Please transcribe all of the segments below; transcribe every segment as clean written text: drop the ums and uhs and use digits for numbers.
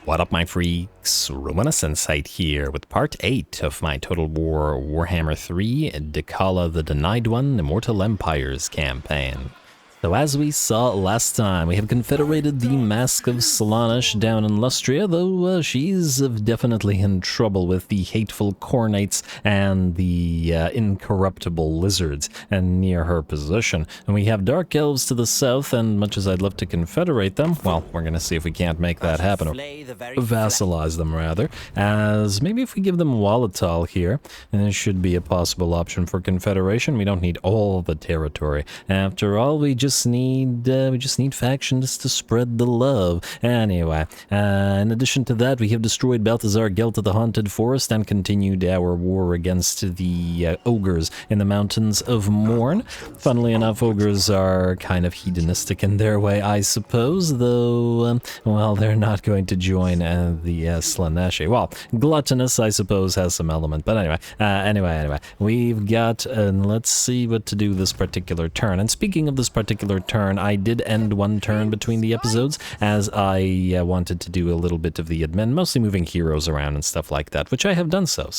What up, my freaks? RuinusInsight here with part 8 of my Total War Warhammer 3 Dechala the Denied One Immortal Empires campaign. So as we saw last time, we have confederated the Mask of Slaanesh down in Lustria, though she's definitely in trouble with the hateful Khornates and the incorruptible lizards and near her position. And we have Dark Elves to the south, and much as I'd love to confederate them, well, we're going to see if we can't make that happen, or vassalize them rather, as maybe if we give them Walatal here, and it should be a possible option for confederation. We don't need all the territory. After all, we just need factions to spread the love. Anyway, in addition to that, we have destroyed Balthazar Gelt of the Haunted Forest and continued our war against the ogres in the Mountains of Morn. Funnily enough, ogres are kind of hedonistic in their way, I suppose, though, well, they're not going to join the Slaanesh. Well, gluttonous, I suppose, has some element, but anyway, we've got, let's see what to do this particular turn. And speaking of this particular turn, I did end one turn between the episodes as I wanted to do a little bit of the admin, mostly moving heroes around and stuff like that, which I have done so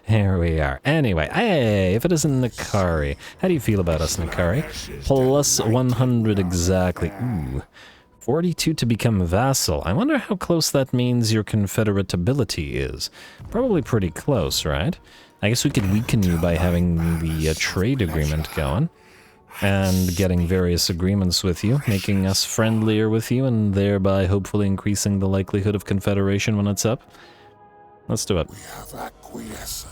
here we are. Anyway, hey, if it isn't Nakari, how do you feel about us, Nakari? Plus 100 exactly. Ooh. 42 to become vassal. I wonder how close that means your confederatability is. Probably pretty close, right? I guess we could weaken you by having the trade agreement going and getting various agreements with you, making us friendlier with you, and thereby hopefully increasing the likelihood of confederation when it's up. Let's do it. We have acquiesced.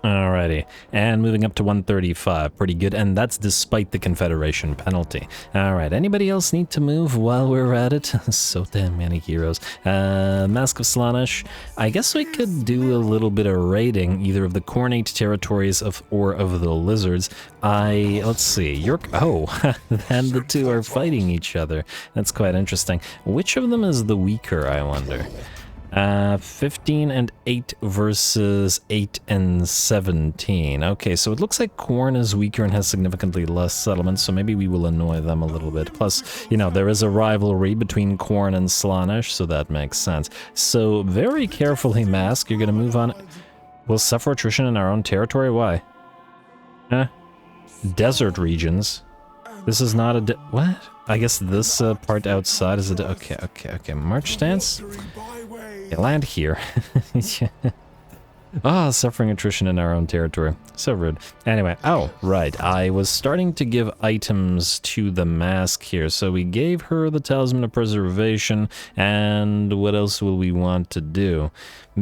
Alrighty, and moving up to 135, pretty good, and that's despite the Confederation penalty. Alright, anybody else need to move while we're at it? So damn many heroes. Mask of Slaanesh, I guess we could do a little bit of raiding, either of the Khornate territories or of the lizards. Let's see, and the two are fighting each other. That's quite interesting. Which of them is the weaker, I wonder? 15 and 8 versus 8 and 17. Okay, so it looks like Khorne is weaker and has significantly less settlements, so maybe we will annoy them a little bit. Plus, you know, there is a rivalry between Khorne and Slaanesh, so that makes sense. So, very carefully, Mask, you're gonna move on. We'll suffer attrition in our own territory? Why? Desert regions. This is not a what? I guess this part outside is a okay. March stance? Yeah, land here. Suffering attrition in our own territory. So rude. Anyway, right. I was starting to give items to the mask here. So we gave her the Talisman of Preservation, and what else will we want to do?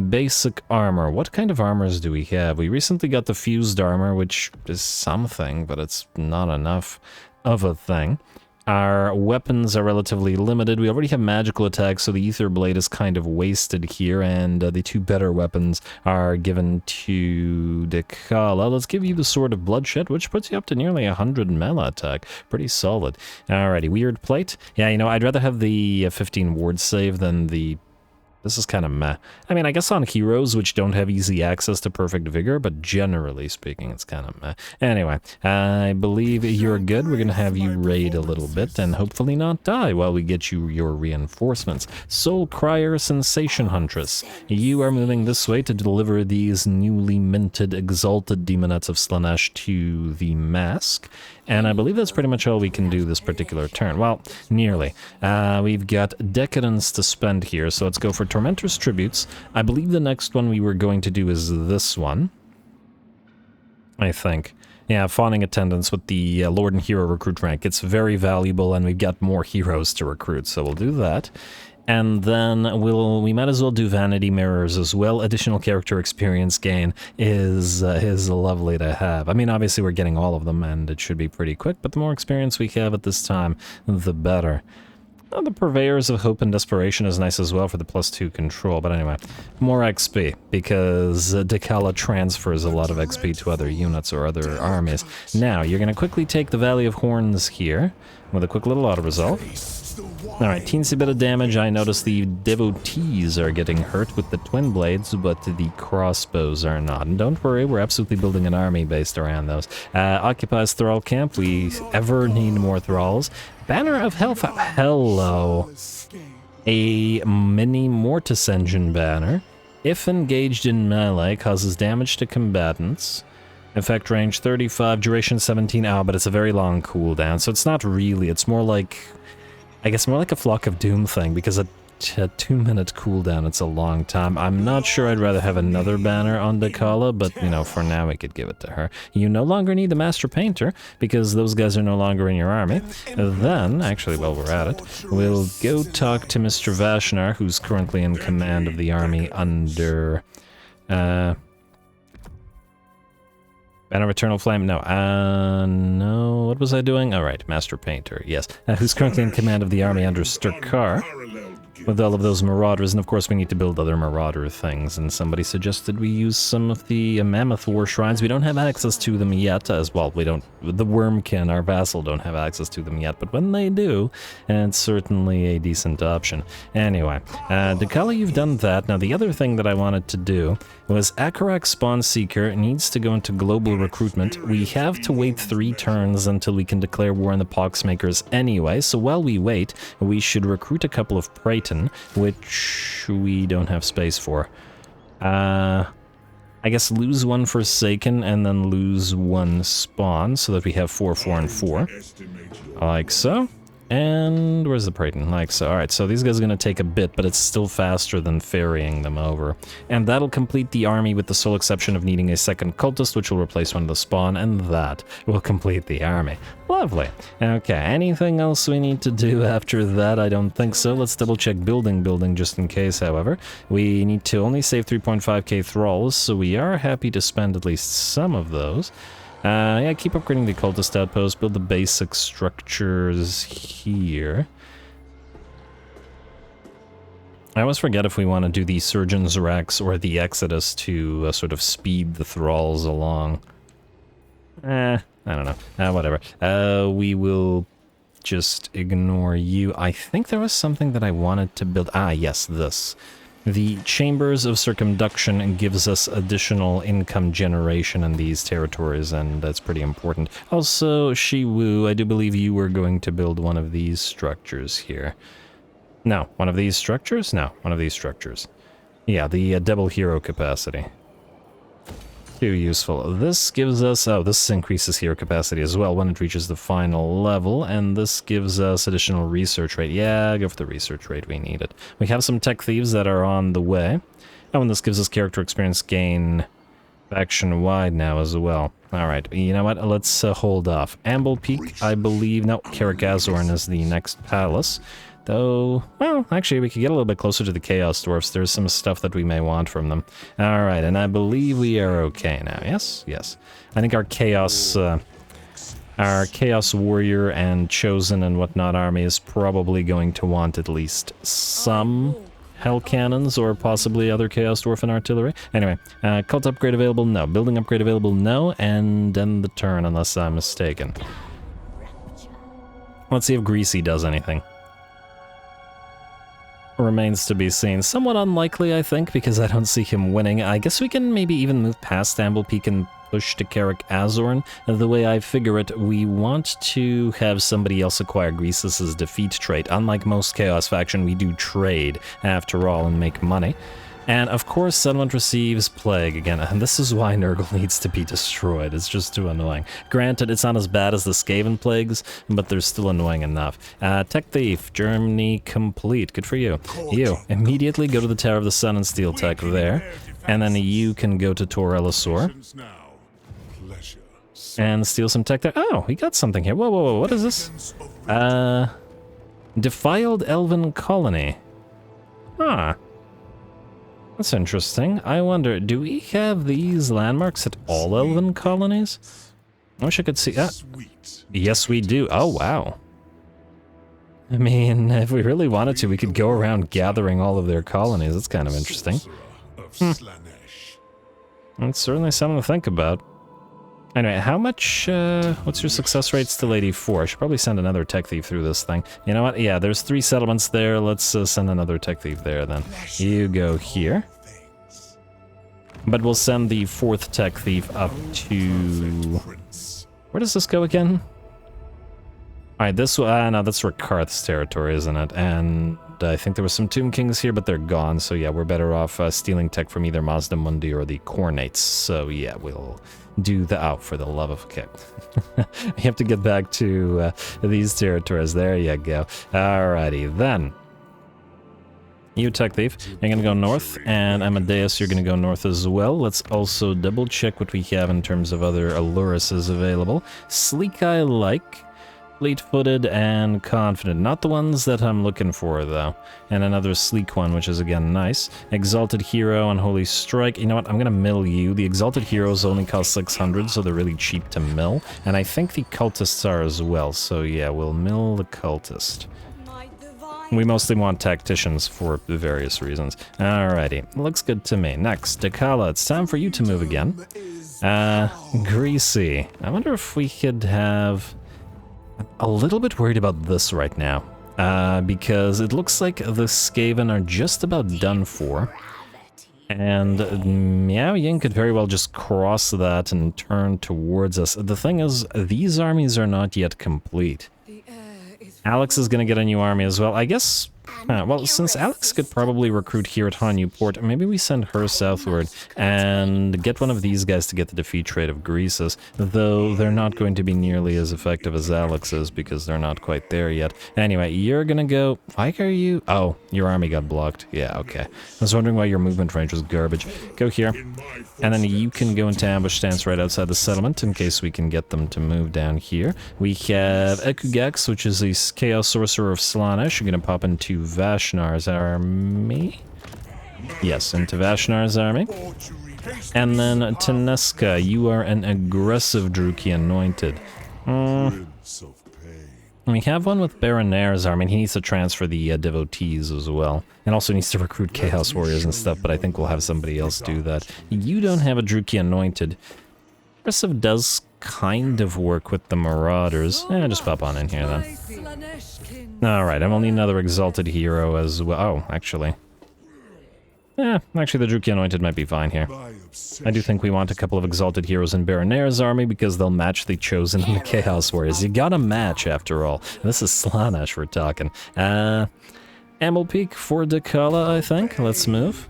Basic armor. What kind of armors do we have? We recently got the fused armor, which is something, but it's not enough of a thing. Our weapons are relatively limited. We already have magical attacks, so the Ether Blade is kind of wasted here, and the two better weapons are given to Dechala. Let's give you the Sword of Bloodshed, which puts you up to nearly 100 melee attack. Pretty solid. Alrighty, Weird Plate. Yeah, you know, I'd rather have the 15 ward save than the... This is kind of meh. I mean, I guess on heroes which don't have easy access to perfect vigor, but generally speaking, it's kind of meh. Anyway, I believe you're good. We're going to have you raid a little bit and hopefully not die while we get you your reinforcements. Soul Crier, Sensation Huntress. You are moving this way to deliver these newly minted Exalted Demonettes of Slaanesh to the Mask. And I believe that's pretty much all we can do this particular turn. Well, nearly. We've got Decadence to spend here, so let's go for Tormentors Tributes. I believe the next one we were going to do is this one. I think. Yeah, Fawning Attendance with the Lord and Hero Recruit rank. It's very valuable, and we've got more heroes to recruit, so we'll do that. And then we might as well do Vanity Mirrors as well. Additional character experience gain is lovely to have. I mean, obviously we're getting all of them, and it should be pretty quick, but the more experience we have at this time, the better. The Purveyors of Hope and Desperation is nice as well for the +2 control, but anyway, more XP, because Dechala transfers a lot of XP to other units or other armies. Now, you're going to quickly take the Valley of Horns here, with a quick little auto-resolve. Alright, teensy bit of damage. I notice the devotees are getting hurt with the twin blades, but the crossbows are not. And don't worry, we're absolutely building an army based around those. Occupies Thrall Camp. We ever need more Thralls. Banner of Hellfire. Hello. A mini mortis engine banner. If engaged in melee, causes damage to combatants. Effect range 35, duration 17 hours, but it's a very long cooldown, so it's not really, it's more like, I guess more like a Flock of Doom thing, because a 2-minute cooldown, it's a long time. I'm not sure I'd rather have another banner on Dechala, but, you know, for now we could give it to her. You no longer need the Master Painter, because those guys are no longer in your army. Then, actually, while we're at it, we'll go talk to Mr. Vashnar, who's currently in command of the army under... Banner of Eternal Flame? No. No. What was I doing? All right, Master Painter, yes. Who's currently in command of the army under Sturkar, with all of those marauders, and of course we need to build other marauder things, and somebody suggested we use some of the Mammoth War Shrines. We don't have access to them yet, as well, we don't, the Wormkin, our vassal, don't have access to them yet, but when they do, it's certainly a decent option. Anyway, Dechala, you've done that. Now the other thing that I wanted to do was Akarak Spawn Seeker needs to go into global recruitment. We have to wait 3 turns until we can declare war on the Poxmakers anyway, so while we wait, we should recruit a couple of Praeton, which we don't have space for. I guess lose 1 Forsaken and then lose 1 Spawn so that we have 4, 4, and 4. Like so. And where's the Praeton? Like so. Alright, so these guys are going to take a bit, but it's still faster than ferrying them over. And that'll complete the army with the sole exception of needing a second cultist, which will replace one of the spawn, and that will complete the army. Lovely. Okay, anything else we need to do after that? I don't think so. Let's double check building just in case, however. We need to only save 3.5k thralls, so we are happy to spend at least some of those. Yeah, keep upgrading the cultist outpost, build the basic structures here. I always forget if we want to do the Surgeon's Rex or the Exodus to sort of speed the thralls along. I don't know. Whatever. We will just ignore you. I think there was something that I wanted to build. Ah, yes, this. The Chambers of Circumduction gives us additional income generation in these territories, and that's pretty important. Also, Shiwu, I do believe you were going to build one of these structures here. No, one of these structures? No, one of these structures. Yeah, the double hero capacity. Too useful. This gives us... Oh, this increases hero capacity as well when it reaches the final level, and this gives us additional research rate. Yeah, go for the research rate, we need it. We have some tech thieves that are on the way. Oh, and this gives us character experience gain faction-wide now as well. Alright, you know what? Let's hold off. Amble Peak, I believe... No, Karakazorn is the next palace. Though, well, actually, we could get a little bit closer to the Chaos Dwarfs. There's some stuff that we may want from them. Alright, and I believe we are okay now. Yes? Yes. I think our Chaos Warrior and Chosen and whatnot army is probably going to want at least some Hell Cannons or possibly other Chaos Dwarf and Artillery. Anyway, cult upgrade available? No. Building upgrade available? No. And end the turn, unless I'm mistaken. Let's see if Greasy does anything. Remains to be seen. Somewhat unlikely, I think, because I don't see him winning. I guess we can maybe even move past Amble Peak and push to Karakazorn. The way I figure it, we want to have somebody else acquire Greasus' defeat trait. Unlike most Chaos faction, we do trade, after all, and make money. And of course, Settlement receives Plague again, and this is why Nurgle needs to be destroyed. It's just too annoying. Granted, it's not as bad as the Skaven Plagues, but they're still annoying enough. Tech Thief, Germany complete. Good for you. You, immediately go to the Tower of the Sun and steal tech there, and then you can go to Tor Elisor and steal some tech there. Oh, we got something here. Whoa, whoa, whoa, what is this? Defiled Elven Colony. Huh. That's interesting. I wonder, do we have these landmarks at all Elven colonies? I wish I could see... yes, we do. Oh, wow. I mean, if we really wanted to, we could go around gathering all of their colonies. That's kind of interesting. That's certainly something to think about. Anyway, how much, what's your success rate? Still 84. I should probably send another tech thief through this thing. You know what? Yeah, there's 3 settlements there. Let's send another tech thief there, then. You go here. But we'll send the 4th tech thief up to... Where does this go again? Alright, this one... no, that's Rakarth's territory, isn't it? And I think there was some Tomb Kings here, but they're gone. So yeah, we're better off stealing tech from either Mazda Mundi or the Cornates. So yeah, we'll do the... Oh, for the love of... Okay. We have to get back to these territories. There you go. Alrighty, then. You, Tech Thief, you're gonna go north, and Amadeus, you're gonna go north as well. Let's also double check what we have in terms of other Aluruses available. Sleek I like, fleet-footed, and confident. Not the ones that I'm looking for, though. And another sleek one, which is, again, nice. Exalted Hero and Holy Strike. You know what? I'm gonna mill you. The Exalted Heroes only cost 600, so they're really cheap to mill. And I think the Cultists are as well, so yeah, we'll mill the Cultist. We mostly want tacticians for various reasons. Alrighty, looks good to me. Next, Dechala, it's time for you to move again. Greasy. I wonder if we could have... I'm a little bit worried about this right now. Because it looks like the Skaven are just about done for. And Miao Yin could very well just cross that and turn towards us. The thing is, these armies are not yet complete. Alex is going to get a new army as well. I guess, well, since Alex could probably recruit here at Hanyu Port, maybe we send her southward and get one of these guys to get the defeat rate of Greases, though they're not going to be nearly as effective as Alex is because they're not quite there yet. Anyway, you're going to go... Why are you... Oh, your army got blocked. Yeah, okay. I was wondering why your movement range was garbage. Go here. And then you can go into ambush stance right outside the settlement in case we can get them to move down here. We have Ekugex, which is the Chaos Sorcerer of Slaanesh. You're going to pop into Vashnar's army. Yes, into Vashnar's army. And then Taneska, you are an aggressive Druki Anointed. We have one with Baronair's army. He needs to transfer the devotees as well. And also needs to recruit Chaos Warriors and stuff, but I think we'll have somebody else do that. You don't have a Druki Anointed. Aggressive does kind of work with the Marauders. Just pop on in here then. Alright, I will need another Exalted Hero as well. Oh, actually. Actually the Druki Anointed might be fine here. I do think we want a couple of Exalted Heroes in Baronair's army because they'll match the Chosen and the Chaos Warriors. You gotta match after all. This is Slaanesh we're talking. Amble Peak for Dechala, I think. Let's move.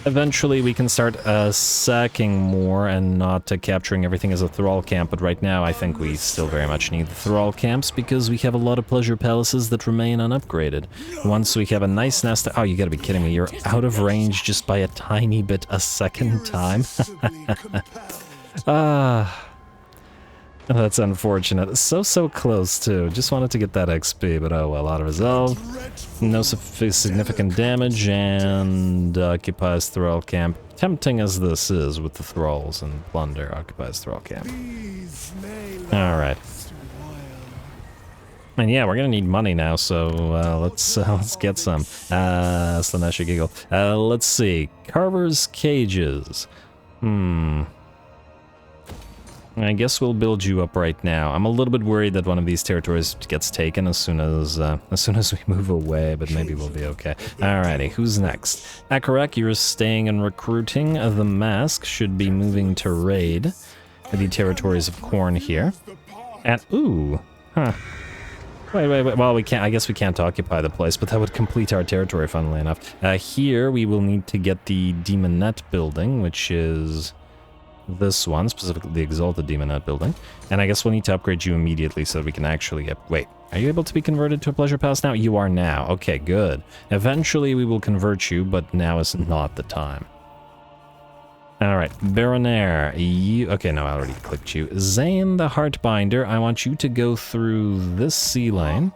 Eventually we can start sacking more and not capturing everything as a thrall camp, but right now I think we still very much need the thrall camps because we have a lot of pleasure palaces that remain unupgraded. Once we have a nice nest... Oh, you gotta be kidding me, you're out of range just by a tiny bit a second time? That's unfortunate. So close, too. Just wanted to get that XP, but oh well. Auto resolve. No significant damage, and occupies Thrall Camp. Tempting as this is with the Thralls and plunder, occupies Thrall Camp. Alright. And yeah, we're gonna need money now, so let's get some. Slaanesh giggle. Let's see. Carver's Cages. I guess we'll build you up right now. I'm a little bit worried that one of these territories gets taken as soon as we move away, but maybe we'll be okay. Alrighty, who's next? Akarak, you're staying and recruiting. The Mask should be moving to raid the territories of Khorne here. And ooh, huh. Wait. Well, we can't. I guess we can't occupy the place, but that would complete our territory, funnily enough. Here we will need to get the Demonette building, which is this one, specifically the Exalted Demonette building. And I guess we'll need to upgrade you immediately so that we can actually get... Wait, are you able to be converted to a Pleasure Palace now? You are now. Okay, good. Eventually we will convert you, but now is not the time. Alright, Baronair, you... Okay, no, I already clicked you. Zane the Heartbinder, I want you to go through this sea lane.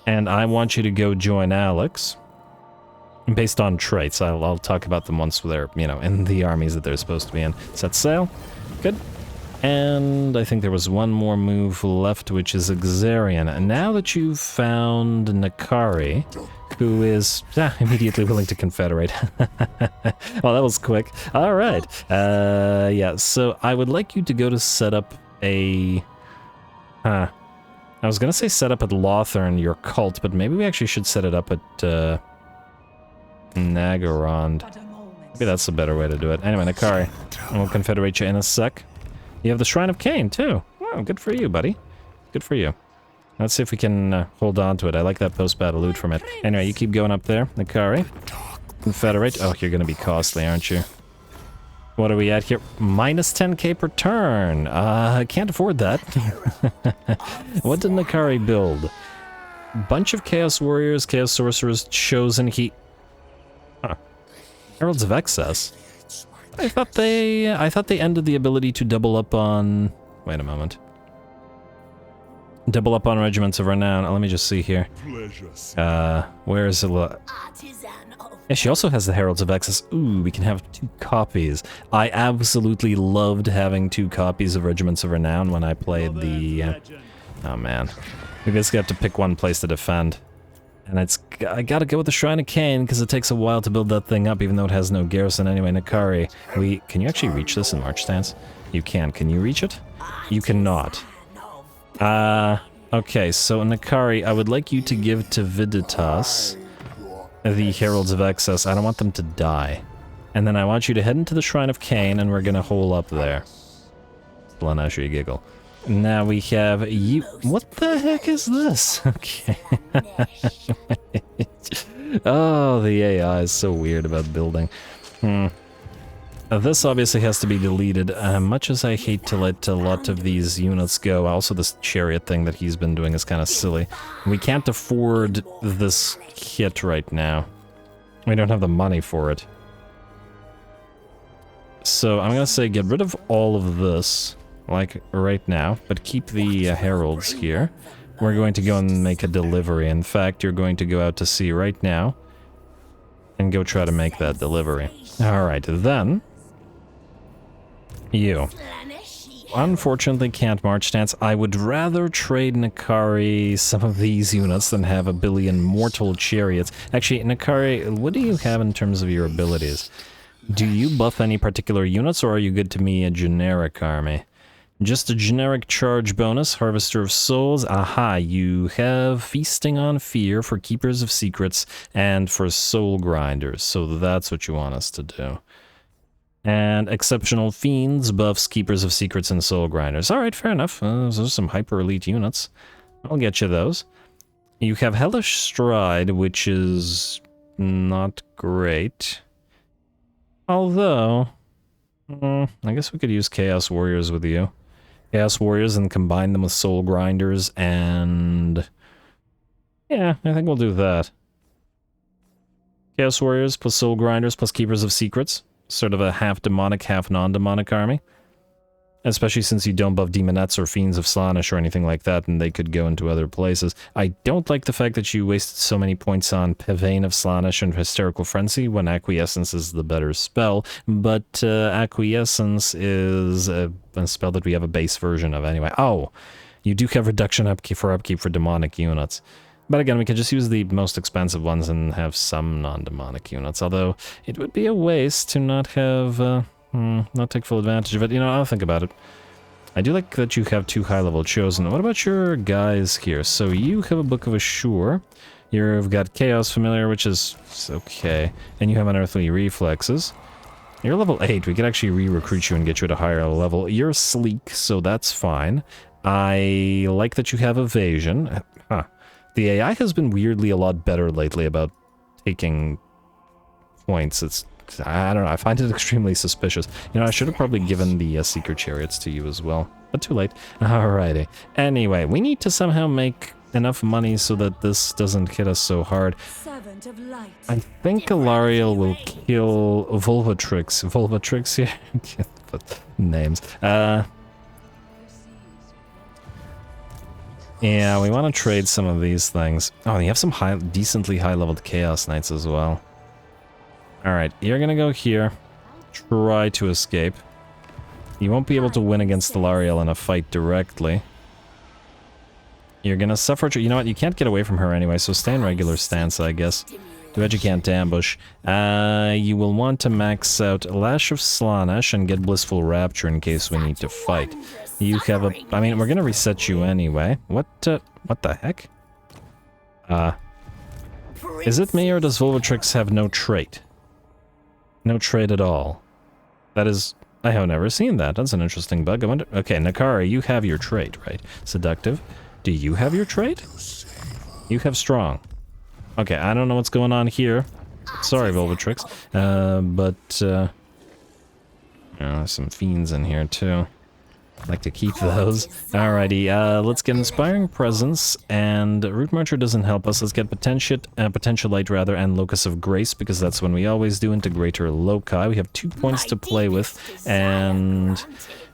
And I want you to go join Alex. Based on traits, I'll talk about them once they're, you know, in the armies that they're supposed to be in. Set sail. Good. And I think there was one more move left, which is Exarian. And now that you've found Nakari, who is immediately willing to confederate. Well, that was quick. All right. Yeah, so I would like you to go to set up a... I was going to say set up at Lothern, your cult, but maybe we actually should set it up at... Nagarond. Maybe that's a better way to do it. Anyway, Nakari, we'll confederate you in a sec. You have the Shrine of Cain, too. Oh, good for you, buddy. Good for you. Let's see if we can hold on to it. I like that post-battle loot from it. Anyway, you keep going up there, Nakari. Confederate. Oh, you're gonna be costly, aren't you? What are we at here? Minus 10k per turn. I can't afford that. What did Nakari build? Bunch of Chaos Warriors, Chaos Sorcerers, Chosen. Huh. Heralds of Excess. I thought they ended the ability to double up on... Wait a moment. Double up on Regiments of Renown. Oh, let me just see here. Where is it? Yeah, she also has the Heralds of Excess. Ooh, we can have 2 copies. I absolutely loved having 2 copies of Regiments of Renown when I played the... Oh man. We basically have to pick one place to defend. And I gotta go with the Shrine of Cain, because it takes a while to build that thing up, even though it has no garrison anyway. Nakari, can you actually reach this in March Stance? You can. Can you reach it? You cannot. Okay, so Nakari, I would like you to give to Viditas the Heralds of Excess. I don't want them to die. And then I want you to head into the Shrine of Cain, and we're gonna hole up there. Slaanesh, you giggle. Now we have you. What the heck is this? Okay. Oh, the AI is so weird about building. This obviously has to be deleted. Much as I hate to let a lot of these units go, also this chariot thing that he's been doing is kind of silly. We can't afford this kit right now. We don't have the money for it. So I'm gonna say get rid of all of this. Like, right now, but keep the heralds here. We're going to go and make a delivery. In fact, you're going to go out to sea right now and go try to make that delivery. Alright, then... You. Unfortunately can't March Stance. I would rather trade Nakari some of these units than have a billion mortal chariots. Actually, Nakari, what do you have in terms of your abilities? Do you buff any particular units, or are you good to me a generic army? Just a generic charge bonus, Harvester of Souls. Aha, you have Feasting on Fear for Keepers of Secrets and for Soul Grinders, so that's what you want us to do. And Exceptional Fiends buffs Keepers of Secrets and Soul Grinders. Alright, fair enough. Those are some hyper-elite units. I'll get you those. You have Hellish Stride, which is not great. Although, I guess we could use Chaos Warriors with you. Chaos Warriors and combine them with Soul Grinders, and... yeah, I think we'll do that. Chaos Warriors plus Soul Grinders plus Keepers of Secrets. Sort of a half demonic, half non-demonic army. Especially since you don't buff Demonettes or Fiends of Slaanesh or anything like that, and they could go into other places. I don't like the fact that you wasted so many points on Pavane of Slaanesh and Hysterical Frenzy when Acquiescence is the better spell, but Acquiescence is a spell that we have a base version of anyway. Oh, you do have reduction upkeep for demonic units. But again, we could just use the most expensive ones and have some non-demonic units, although it would be a waste to not have... not take full advantage of it. You know, I'll think about it. I do like that you have 2 high-level chosen. What about your guys here? So you have a Book of Assure. You've got Chaos Familiar, which is okay. And you have Unearthly Reflexes. You're level 8. We could actually re-recruit you and get you at a higher level. You're sleek, so that's fine. I like that you have Evasion. Huh. The AI has been weirdly a lot better lately about taking points. I don't know, I find it extremely suspicious. You know, I should have probably given the Seeker Chariots to you as well, but too late. Alrighty. Anyway, we need to somehow make enough money so that this doesn't hit us so hard. I think Alariel will kill Volvatrix. Volvatrix here? But names. Yeah, we want to trade some of these things. Oh, you have some decently high-leveled Chaos Knights as well. Alright, you're gonna go here. Try to escape. You won't be able to win against Alariel in a fight directly. You're gonna suffer... You know what, you can't get away from her anyway, so stay in regular stance, I guess. Do what you can to ambush. You will want to max out Lash of Slaanesh and get Blissful Rapture in case we need to fight. You have a... I mean, we're gonna reset you anyway. What the heck? Is it me or does Volvatrix have no trait? No trait at all. That is... I have never seen that. That's an interesting bug. I wonder... Okay, Nakari, you have your trait, right? Seductive. Do you have your trade? You have strong. Okay, I don't know what's going on here. Sorry, Velvetrix. There's some fiends in here too. I'd like to keep those. Alrighty, let's get Inspiring Presence, and Root Marcher doesn't help us. Let's get Potentialite rather, and Locus of Grace, because that's when we always do Integrator Loci. We have 2 points to play with, and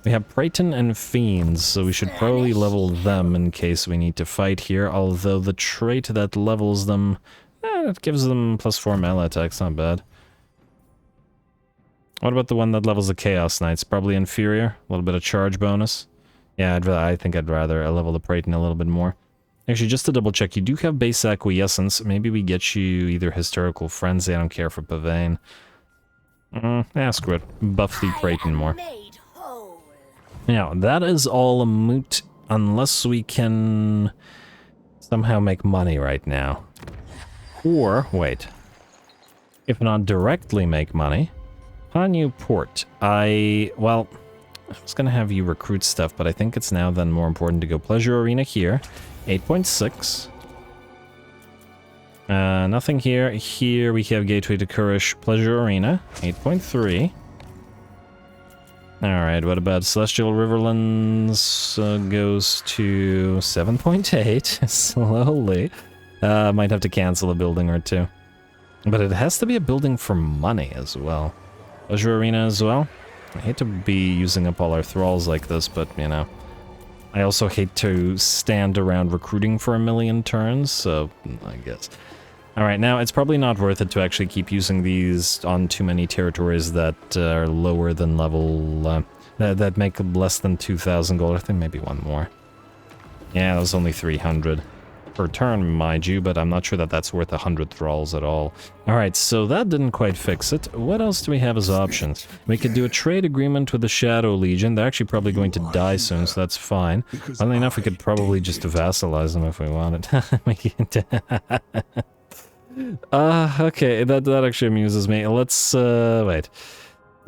we have Praeton and Fiends, so we should probably level them in case we need to fight here, although the trait that levels them, it gives them +4 melee attacks, not bad. What about the one that levels the Chaos Knights? Probably inferior. A little bit of charge bonus. Yeah, I think I'd rather level the Praeton a little bit more. Actually, just to double check, you do have base Acquiescence. Maybe we get you either Hysterical Frenzy. I don't care for Pavane. Screw it. Buff the Praeton more. Now, that is all a moot unless we can somehow make money right now. Or, wait. If not directly make money... Hanyu Port. I was gonna have you recruit stuff, but I think it's now then more important to go Pleasure Arena here. 8.6. Nothing here. Here we have Gateway to Kurish, Pleasure Arena. 8.3. Alright, what about Celestial Riverlands? Goes to 7.8. Slowly. Might have to cancel a building or two. But it has to be a building for money as well. Pleasure Arena as well. I hate to be using up all our thralls like this, but, you know. I also hate to stand around recruiting for a million turns, so I guess. Alright, now it's probably not worth it to actually keep using these on too many territories that are lower than level, that make less than 2,000 gold. I think maybe one more. Yeah, that was only 300. Per turn, mind you, but I'm not sure that that's worth 100 thralls at all. Alright, so that didn't quite fix it. What else do we have as options? We could do a trade agreement with the Shadow Legion. They're actually probably going to die soon, so that's fine. Funnily enough, we could probably just vassalize them if we wanted. Okay, that actually amuses me. Let's, wait.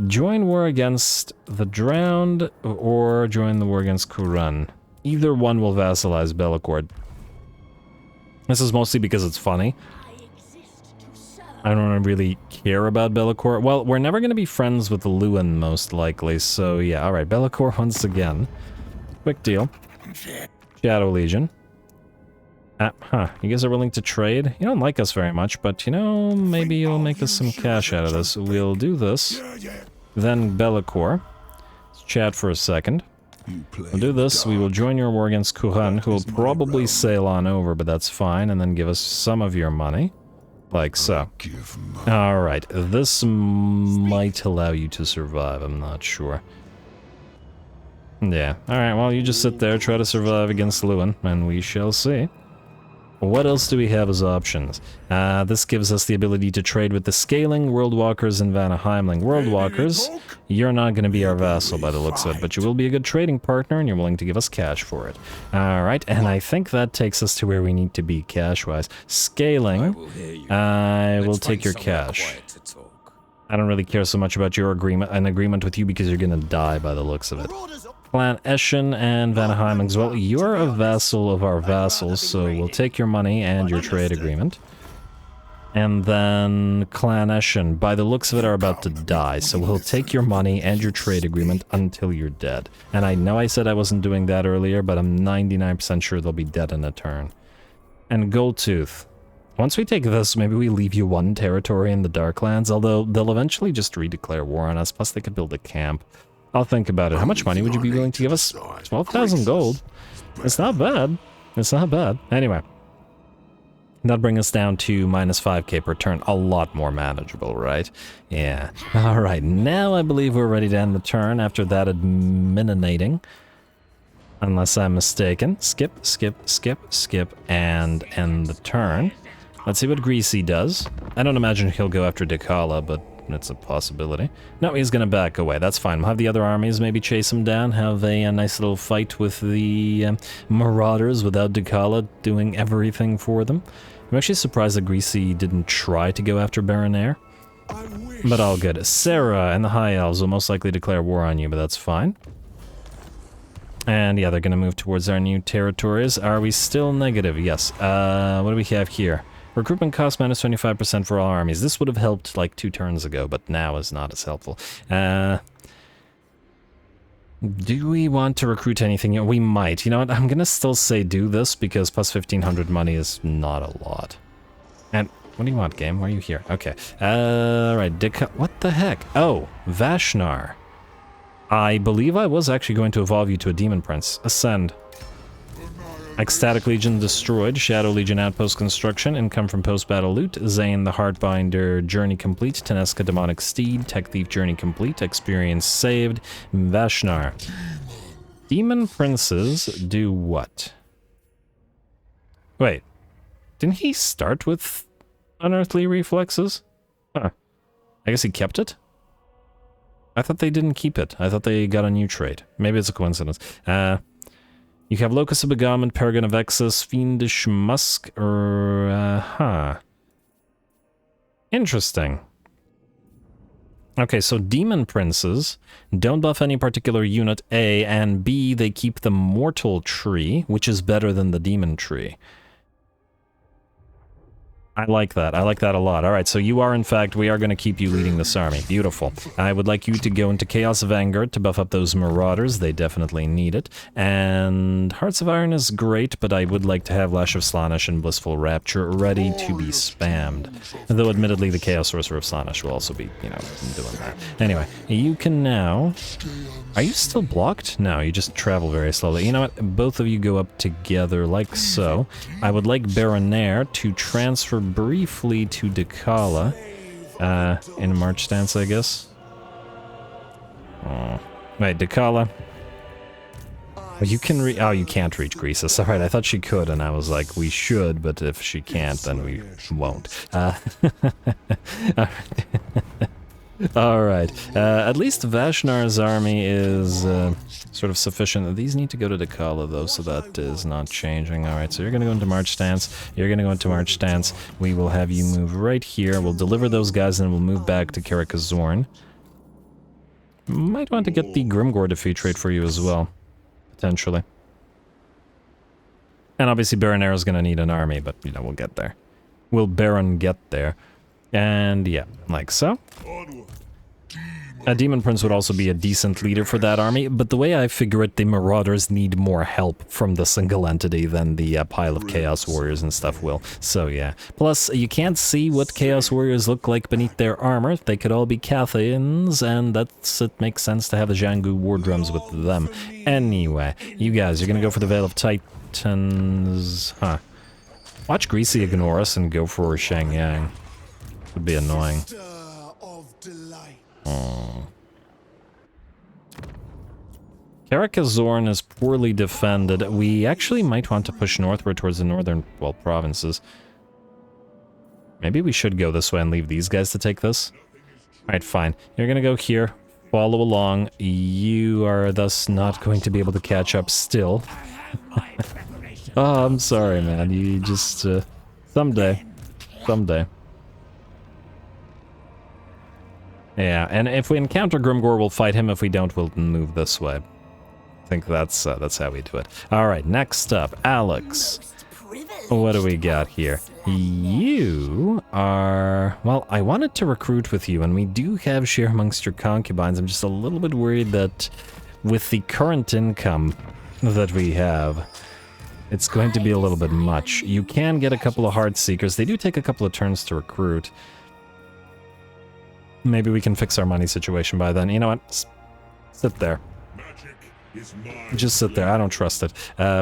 Join war against the Drowned, or join the war against Kuran. Either one will vassalize Bellicord. This is mostly because it's funny. I don't really care about Bellicord. Well, we're never going to be friends with Lewin, most likely, so yeah, alright, Bellicord once again. Quick deal. Shadow Legion. You guys are willing to trade? You don't like us very much, but, you know, maybe you'll make us some cash out of this. We'll do this. Then Bellicord. Let's chat for a second. We'll do this, we will join your war against Kuhan, who will probably sail on over, but that's fine, and then give us some of your money. Like so. Alright, this might allow you to survive, I'm not sure. Yeah, alright, well, you just sit there, try to survive against Lewin, and we shall see. What else do we have as options? This gives us the ability to trade with the Scaling, Worldwalkers, and Vanaheimling. Worldwalkers, you're not going to be our vassal by the looks of it, but you will be a good trading partner, and you're willing to give us cash for it. Alright, and I think that takes us to where we need to be cash-wise. Scaling, I will take your cash. I don't really care so much about your agreement with you because you're going to die by the looks of it. Clan Eschen and Vanaheimling as well. You're a vassal of our vassals, so we'll take your money and your trade agreement. And then Clan Eschen, by the looks of it, are about to die, so we'll take your money and your trade agreement until you're dead. And I know I said I wasn't doing that earlier, but I'm 99% sure they'll be dead in a turn. And Goldtooth. Once we take this, maybe we leave you one territory in the Darklands, although they'll eventually just redeclare war on us, plus they could build a camp. I'll think about it. How much money would you be willing to give us? 12,000 gold. It's not bad. It's not bad. Anyway. That'll bring us down to minus 5k per turn. A lot more manageable, right? Yeah. Alright, now I believe we're ready to end the turn after that adminating. Unless I'm mistaken. Skip, skip, skip, skip, and end the turn. Let's see what Greasy does. I don't imagine he'll go after Dechala, but it's a possibility. No, he's gonna back away. That's fine. We'll have the other armies maybe chase him down, have a nice little fight with the Marauders without Dechala doing everything for them. I'm actually surprised that Greasy didn't try to go after Baronair. But all good. Sarah and the High Elves will most likely declare war on you, but that's fine. And yeah, they're going to move towards our new territories. Are we still negative? Yes. What do we have here? Recruitment cost minus 25% for all armies. This would have helped like 2 turns ago, but now is not as helpful. Do we want to recruit anything? We might. You know what? I'm going to still say do this because plus 1,500 money is not a lot. And what do you want, game? Why are you here? Okay. Right. What the heck? Oh, Vashnar. I believe I was actually going to evolve you to a Demon Prince. Ascend. Ecstatic Legion destroyed. Shadow Legion outpost construction. Income from post-battle loot. Zane the Heartbinder journey complete. Tenesca Demonic Steed. Tech Thief journey complete. Experience saved. Vashnar. Demon Princes do what? Wait. Didn't he start with Unearthly Reflexes? Huh. I guess he kept it? I thought they didn't keep it. I thought they got a new trait. Maybe it's a coincidence. You have Locus of Beguilement, Paragon of Excess, Fiendish Musk, or... Interesting. Okay, so Demon Princes don't buff any particular unit, A, and B, they keep the Mortal Tree, which is better than the Demon Tree. I like that. I like that a lot. Alright, so you are, in fact, we are going to keep you leading this army. Beautiful. I would like you to go into Chaos Vanguard to buff up those Marauders. They definitely need it. And Hearts of Iron is great, but I would like to have Lash of Slaanesh and Blissful Rapture ready to be spammed. Though, admittedly, the Chaos Sorcerer of Slaanesh will also be, you know, doing that. Anyway, you can now... Are you still blocked? No, you just travel very slowly. You know what? Both of you go up together like so. I would like Baronair to transfer briefly to Dechala. In a march stance, I guess. Oh. Wait, Dechala. Oh, you can oh, you can't reach Greasus. Alright, I thought she could, and I was like, we should, but if she can't, then we won't. Alright, at least Vashnar's army is sort of sufficient. These need to go to Dechala, though, so that is not changing. Alright, so you're going to go into March Stance. You're going to go into March Stance. We will have you move right here. We'll deliver those guys, and we'll move back to Karakazorn. Might want to get the Grimgore defeat trait for you as well, potentially. And obviously Baronair is going to need an army, but, you know, we'll get there. Will Baron get there? And yeah, like so. A Demon Prince would also be a decent leader for that army, but the way I figure it, the Marauders need more help from the single entity than the pile of Chaos Warriors and stuff will. So yeah. Plus, you can't see what Chaos Warriors look like beneath their armor. They could all be Cathians, and it makes sense to have the Jangu War Drums with them. Anyway, you guys, you're gonna go for the Veil of Titans... Huh. Watch Greasy ignore us and go for Shangyang. Would be annoying. Oh. Karakazorn is poorly defended. We actually might want to push northward towards the northern, well, provinces. Maybe we should go this way and leave these guys to take this. Alright, fine. You're gonna go here. Follow along. You are thus not going to be able to catch up still. Oh, I'm sorry, man. You just, someday. Someday. Yeah, and if we encounter Grimgore, we'll fight him. If we don't, we'll move this way. I think that's how we do it. Alright, next up, Alex. What do we got here? You are... Well, I wanted to recruit with you, and we do have share amongst your concubines. I'm just a little bit worried that with the current income that we have, it's going to be a little bit much. You can get a couple of Heartseekers. They do take a couple of turns to recruit. Maybe we can fix our money situation by then. You know what? Sit there. Just sit there. I don't trust it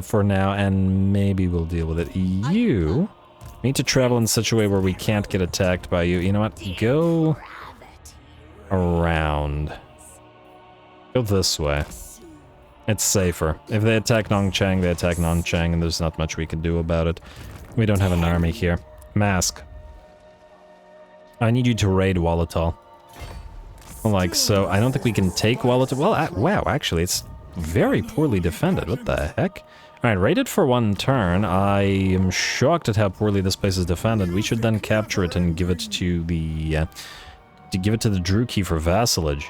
for now, and maybe we'll deal with it. You need to travel in such a way where we can't get attacked by you. You know what? Go around. Go this way. It's safer. If they attack Nongchang, they attack Nongchang, and there's not much we can do about it. We don't have an army here. Mask. I need you to raid Wallatal. Like so. I don't think we can take Wallatal. Well, wow, actually, it's very poorly defended. What the heck? Alright, raided for one turn. I am shocked at how poorly this place is defended. We should then capture it and give it to the... Druchii for vassalage.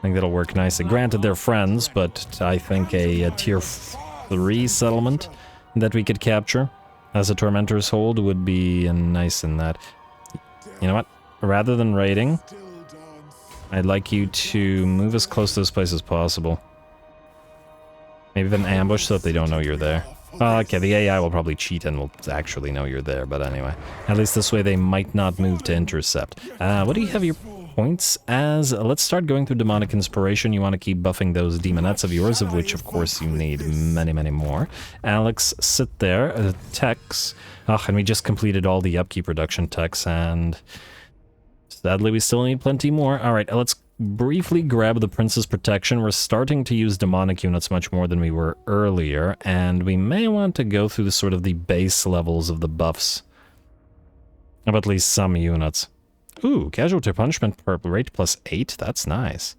I think that'll work nicely. Granted, they're friends, but I think a tier 3 settlement that we could capture as a Tormentor's Hold would be nice in that. You know what? Rather than raiding, I'd like you to move as close to this place as possible. Maybe even ambush so that they don't know you're there. Okay, the AI will probably cheat and will actually know you're there, but anyway. At least this way they might not move to intercept. What do you have your points as? Let's start going through Demonic Inspiration. You want to keep buffing those demonettes of yours, of which, of course, you need many, many more. Alex, sit there. Techs. Oh, and we just completed all the upkeep reduction techs, and sadly, we still need plenty more. Alright, let's briefly grab the Prince's Protection. We're starting to use demonic units much more than we were earlier, and we may want to go through the sort of the base levels of the buffs of at least some units. Ooh, casualty punishment per rate +8? That's nice.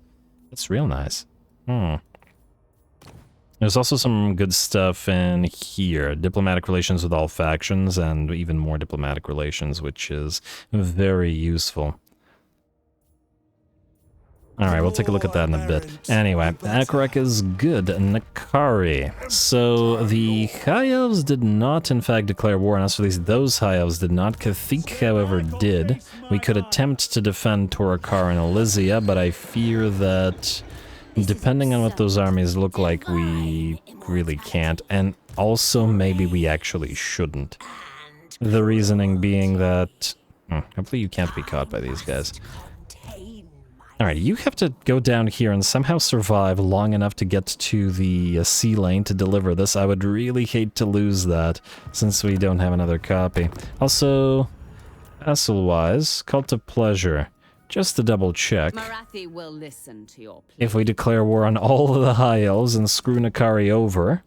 That's real nice. There's also some good stuff in here. Diplomatic relations with all factions, and even more diplomatic relations, which is very useful. Alright, we'll take a look at that in a bit. Anyway, Akarek is good. Nakari. So, the High Elves did not, in fact, declare war on us, or at least those High Elves did not. Kathik, however, did. We could attempt to defend Torakar and Elysia, but I fear that, depending on what those armies look like, we really can't. And also, maybe we actually shouldn't. The reasoning being that... hopefully you can't be caught by these guys. Alright, you have to go down here and somehow survive long enough to get to the sea lane to deliver this. I would really hate to lose that, since we don't have another copy. Also, vassal-wise, Cult of Pleasure. Just to double check, Marathi will listen to your plea. if we declare war on all of the High Elves and screw Nakari over,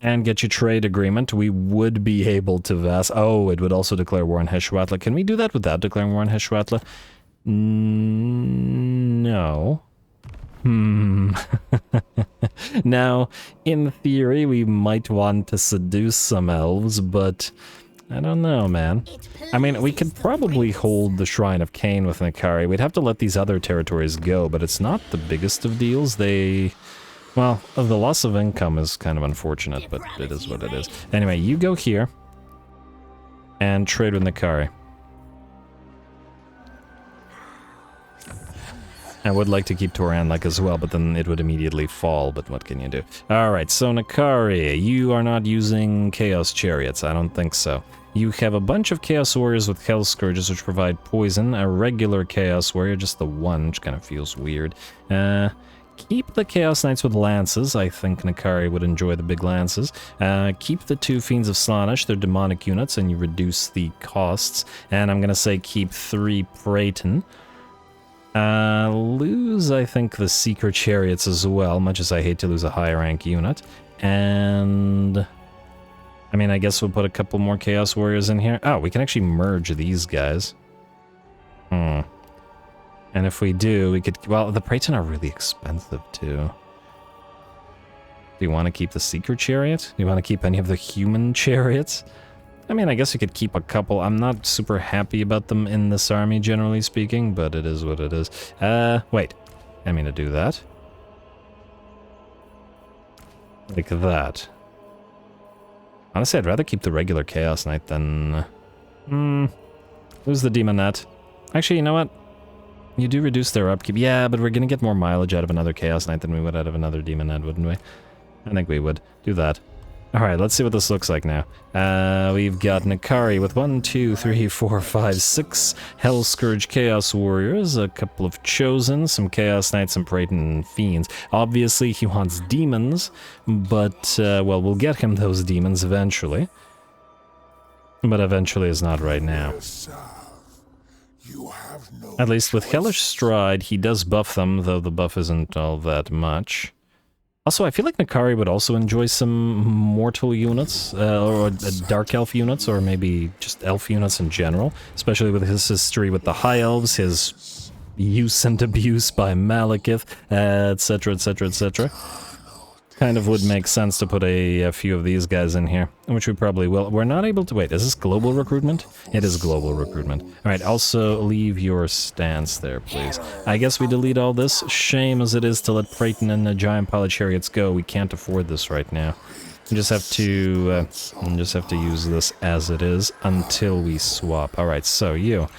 and get your trade agreement, we would be able to Oh, it would also declare war on Heshwatla. Can we do that without declaring war on Heshwatla? No. Now, in theory, we might want to seduce some elves, but I don't know, man. I mean, we could probably hold the Shrine of Cain with Nakari. We'd have to let these other territories go, but it's not the biggest of deals. Well, the loss of income is kind of unfortunate, but it is what it is. Anyway, you go here and trade with Nakari. I would like to keep Toranlek as well, but then it would immediately fall, but what can you do? Alright, so Nakari, you are not using Chaos Chariots, I don't think so. You have a bunch of Chaos Warriors with Hell Scourges, which provide poison, a regular Chaos Warrior, just the one, which kind of feels weird. Keep the Chaos Knights with Lances, I think Nakari would enjoy the big Lances. Keep the 2 Fiends of Slaanesh, they're demonic units, and you reduce the costs. And I'm gonna say keep 3 Praeton. Lose, I think, the Seeker Chariots as well, much as I hate to lose a high rank unit. And... I mean, I guess we'll put a couple more Chaos Warriors in here. Oh, we can actually merge these guys. And if we do, we could... Well, the Praeton are really expensive, too. Do you want to keep the Seeker Chariot? Do you want to keep any of the human chariots? I mean, I guess you could keep a couple. I'm not super happy about them in this army, generally speaking, but it is what it is. Wait. I mean to do that. Like that. Honestly, I'd rather keep the regular Chaos Knight than... Lose the Demonette. Actually, you know what? You do reduce their upkeep. Yeah, but we're gonna get more mileage out of another Chaos Knight than we would out of another Demonette, wouldn't we? I think we would. Do that. Alright, let's see what this looks like now. We've got Nakari with 1, 2, 3, 4, 5, 6 Hell Scourge Chaos Warriors, a couple of Chosen, some Chaos Knights, and Praeton Fiends. Obviously, he wants demons, but, well, we'll get him those demons eventually. But eventually is not right now. At least with Hellish Stride, he does buff them, though the buff isn't all that much. Also, I feel like Nakari would also enjoy some mortal units, or dark elf units, or maybe just elf units in general, especially with his history with the High Elves, his use and abuse by Malekith, etc, etc, etc. kind of would make sense to put a few of these guys in here, which we probably will. We're not able to... Wait, is this global recruitment? It is global recruitment. Alright, also leave your stance there, please. I guess we delete all this. Shame as it is to let Praeton and the giant pilot chariots go. We can't afford this right now. We just have to use this as it is until we swap. Alright, so you...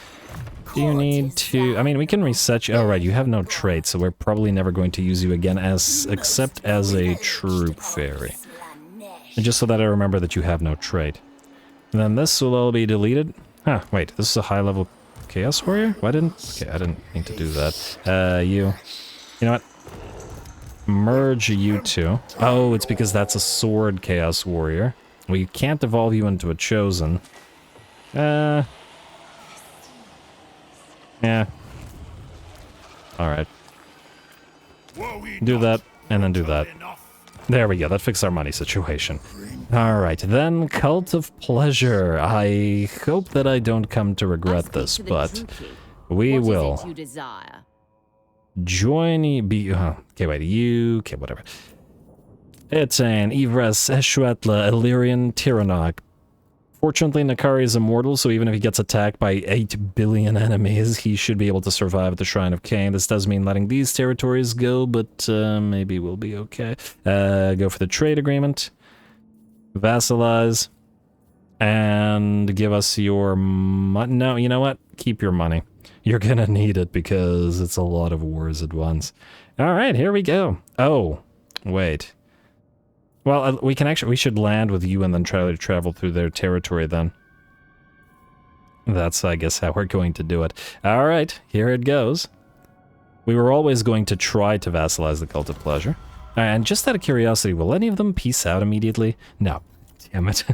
Do you need to... I mean, we can reset you... Oh, right, you have no trait, so we're probably never going to use you again except as a troop fairy. And just so that I remember that you have no trait. And then this will all be deleted. Huh, wait, this is a high-level Chaos Warrior? Why didn't... Okay, I didn't mean to do that. You know what? Merge you two. Oh, it's because that's a sword Chaos Warrior. We can't evolve you into a Chosen. Yeah. Alright. Do that, and then do that. There we go, that fixed our money situation. Alright, then Cult of Pleasure. I hope that I don't come to regret this, but we will. Join be okay, wait, you... Okay, whatever. It's an Ivres Eshuatla Illyrian Tyrannok. Fortunately, Nakari is immortal, so even if he gets attacked by 8 billion enemies, he should be able to survive at the Shrine of Cain. This does mean letting these territories go, but maybe we'll be okay. Go for the trade agreement. Vassalize. And give us your money. No, you know what? Keep your money. You're gonna need it because it's a lot of wars at once. Alright, here we go. Oh, wait. Well, we should land with you and then try to travel through their territory then. That's, I guess, how we're going to do it. Alright, here it goes. We were always going to try to vassalize the Cult of Pleasure. Alright, and just out of curiosity, will any of them peace out immediately? No. Damn it.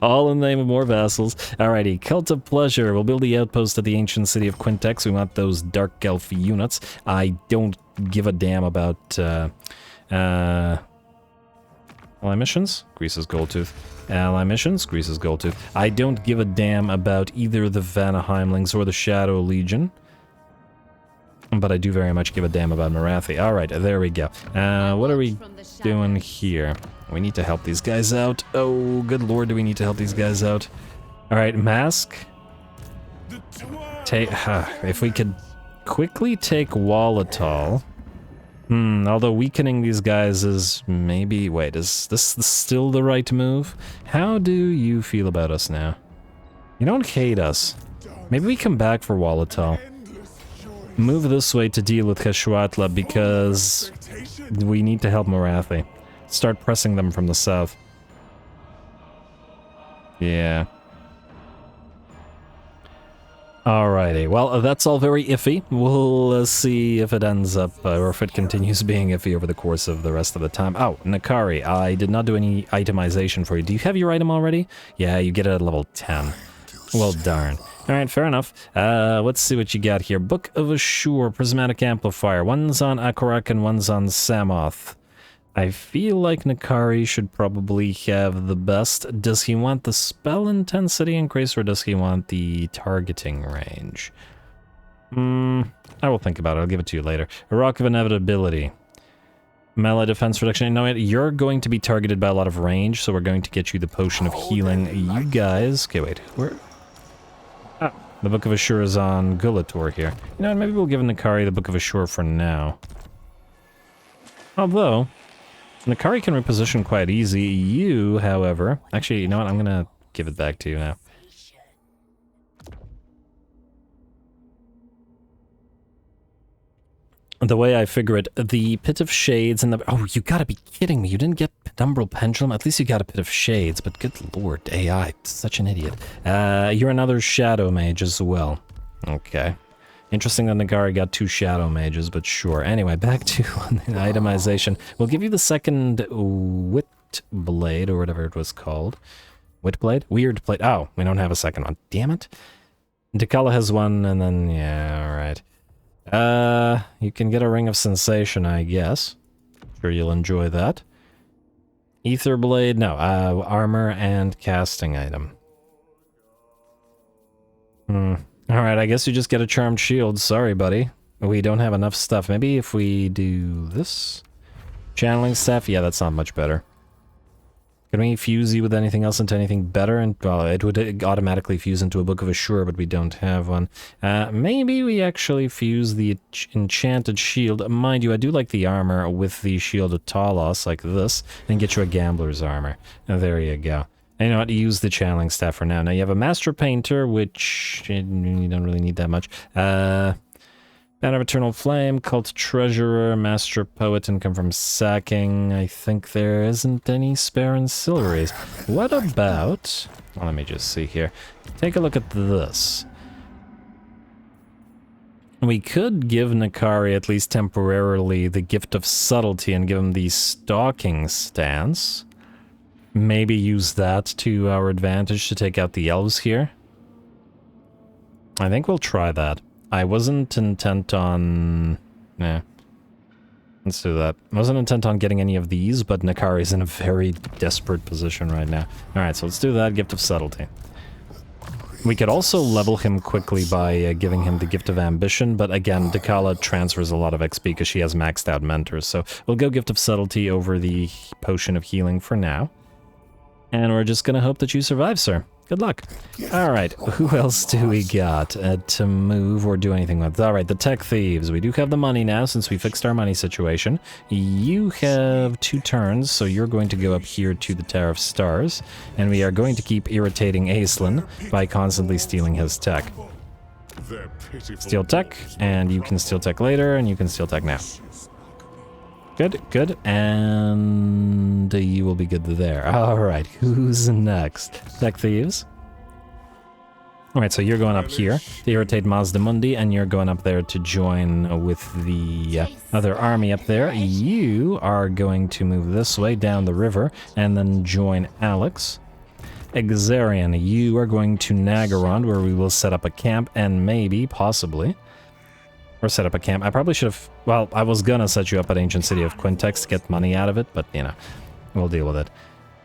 All in the name of more vassals. Alrighty, Cult of Pleasure. We'll build the outpost at the ancient city of Quintex. We want those Dark Elf units. I don't give a damn about, Ally missions? Grease's Goldtooth. Ally missions? Grease's Goldtooth. I don't give a damn about either the Vanaheimlings or the Shadow Legion. But I do very much give a damn about Marathi. Alright, there we go. What are we doing here? We need to help these guys out. Oh, good lord, do we need to help these guys out? Alright, Mask. If we could quickly take Wallatal. Although weakening these guys is maybe... Wait, is this still the right move? How do you feel about us now? You don't hate us. Maybe we come back for Wallatal. Move this way to deal with Heshwatla because we need to help Marathi. Start pressing them from the south. Yeah. Alrighty, well, that's all very iffy. We'll see if it ends up, or if it continues being iffy over the course of the rest of the time. Oh, Nakari, I did not do any itemization for you. Do you have your item already? Yeah, you get it at level 10. Well, darn. Alright, fair enough. Let's see what you got here. Book of Ashur, Prismatic Amplifier. One's on Akorak and one's on Samoth. I feel like Nakari should probably have the best. Does he want the spell intensity increase, or does he want the targeting range? I will think about it. I'll give it to you later. A Rock of Inevitability. Melee defense reduction. You know what? You're going to be targeted by a lot of range, so we're going to get you the Potion of Healing. You guys... Okay, wait. Where... Ah, the Book of Ashur is on Gulator here. You know what? Maybe we'll give Nakari the Book of Ashur for now. Although... Nakari can reposition quite easy. You, however... Actually, you know what? I'm gonna give it back to you now. The way I figure it, the Pit of Shades and the... Oh, you gotta be kidding me. You didn't get Penumbral Pendulum? At least you got a Pit of Shades, but good lord, AI, such an idiot. You're another Shadow Mage as well. Okay. Interesting that Nagari got 2 Shadow Mages, but sure. Anyway, back to the itemization. We'll give you the second Wit Blade, or whatever it was called. Wit Blade? Weird Blade. Oh, we don't have a second one. Damn it. Dechala has one, and then, yeah, alright. You can get a Ring of Sensation, I guess. Sure you'll enjoy that. Ether Blade, no, armor and casting item. Alright, I guess you just get a Charmed Shield. Sorry, buddy. We don't have enough stuff. Maybe if we do this? Channeling staff? Yeah, that's not much better. Can we fuse you with anything else into anything better? And well, it would automatically fuse into a Book of Assure, but we don't have one. Maybe we actually fuse the enchanted shield. Mind you, I do like the armor with the shield of Talos, like this, and get you a gambler's armor. And there you go. And you know what? Use the channeling staff for now. Now you have a master painter, which you don't really need that much. Banner of Eternal Flame, Cult Treasurer, Master Poet, Income from Sacking. I think there isn't any spare ancillaries. What about... Well, let me just see here. Take a look at this. We could give Nakari, at least temporarily, the Gift of Subtlety and give him the Stalking stance. Maybe use that to our advantage to take out the elves here. I think we'll try that. I wasn't intent on... Nah. Let's do that. I wasn't intent on getting any of these, but Nakari's in a very desperate position right now. Alright, so let's do that. Gift of Subtlety. We could also level him quickly by giving him the Gift of Ambition, but again, Dechala transfers a lot of XP because she has maxed out mentors, so we'll go Gift of Subtlety over the Potion of Healing for now. And we're just gonna hope that you survive, sir. Good luck. Alright, who else do we got to move or do anything with? Alright, the Tech Thieves. We do have the money now since we fixed our money situation. You have 2 turns, so you're going to go up here to the Tower of Stars. And we are going to keep irritating Aislinn by constantly stealing his tech. Steal tech, and you can steal tech later, and you can steal tech now. Good, good, and you will be good there. Alright, who's next? Tech Thieves. Alright, so you're going up here to irritate Mazdamundi, and you're going up there to join with the other army up there. You are going to move this way down the river, and then join Alex. Exarian, you are going to Nagaron, where we will set up a camp, and maybe, possibly... Or set up a camp. I probably should have... Well, I was gonna set you up at Ancient City of Quintex to get money out of it, but, you know, we'll deal with it.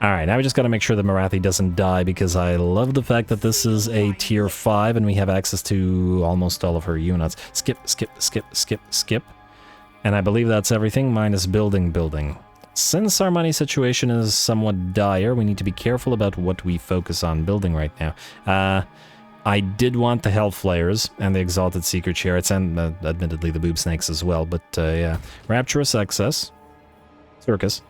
Alright, now we just gotta make sure that Marathi doesn't die, because I love the fact that this is a tier 5, and we have access to almost all of her units. Skip, skip, skip, skip, skip. And I believe that's everything, minus building. Since our money situation is somewhat dire, we need to be careful about what we focus on building right now. I did want the Hellflayers and the Exalted Seeker Chariots, and admittedly the Boob Snakes as well, but yeah. Rapturous Excess. Circus.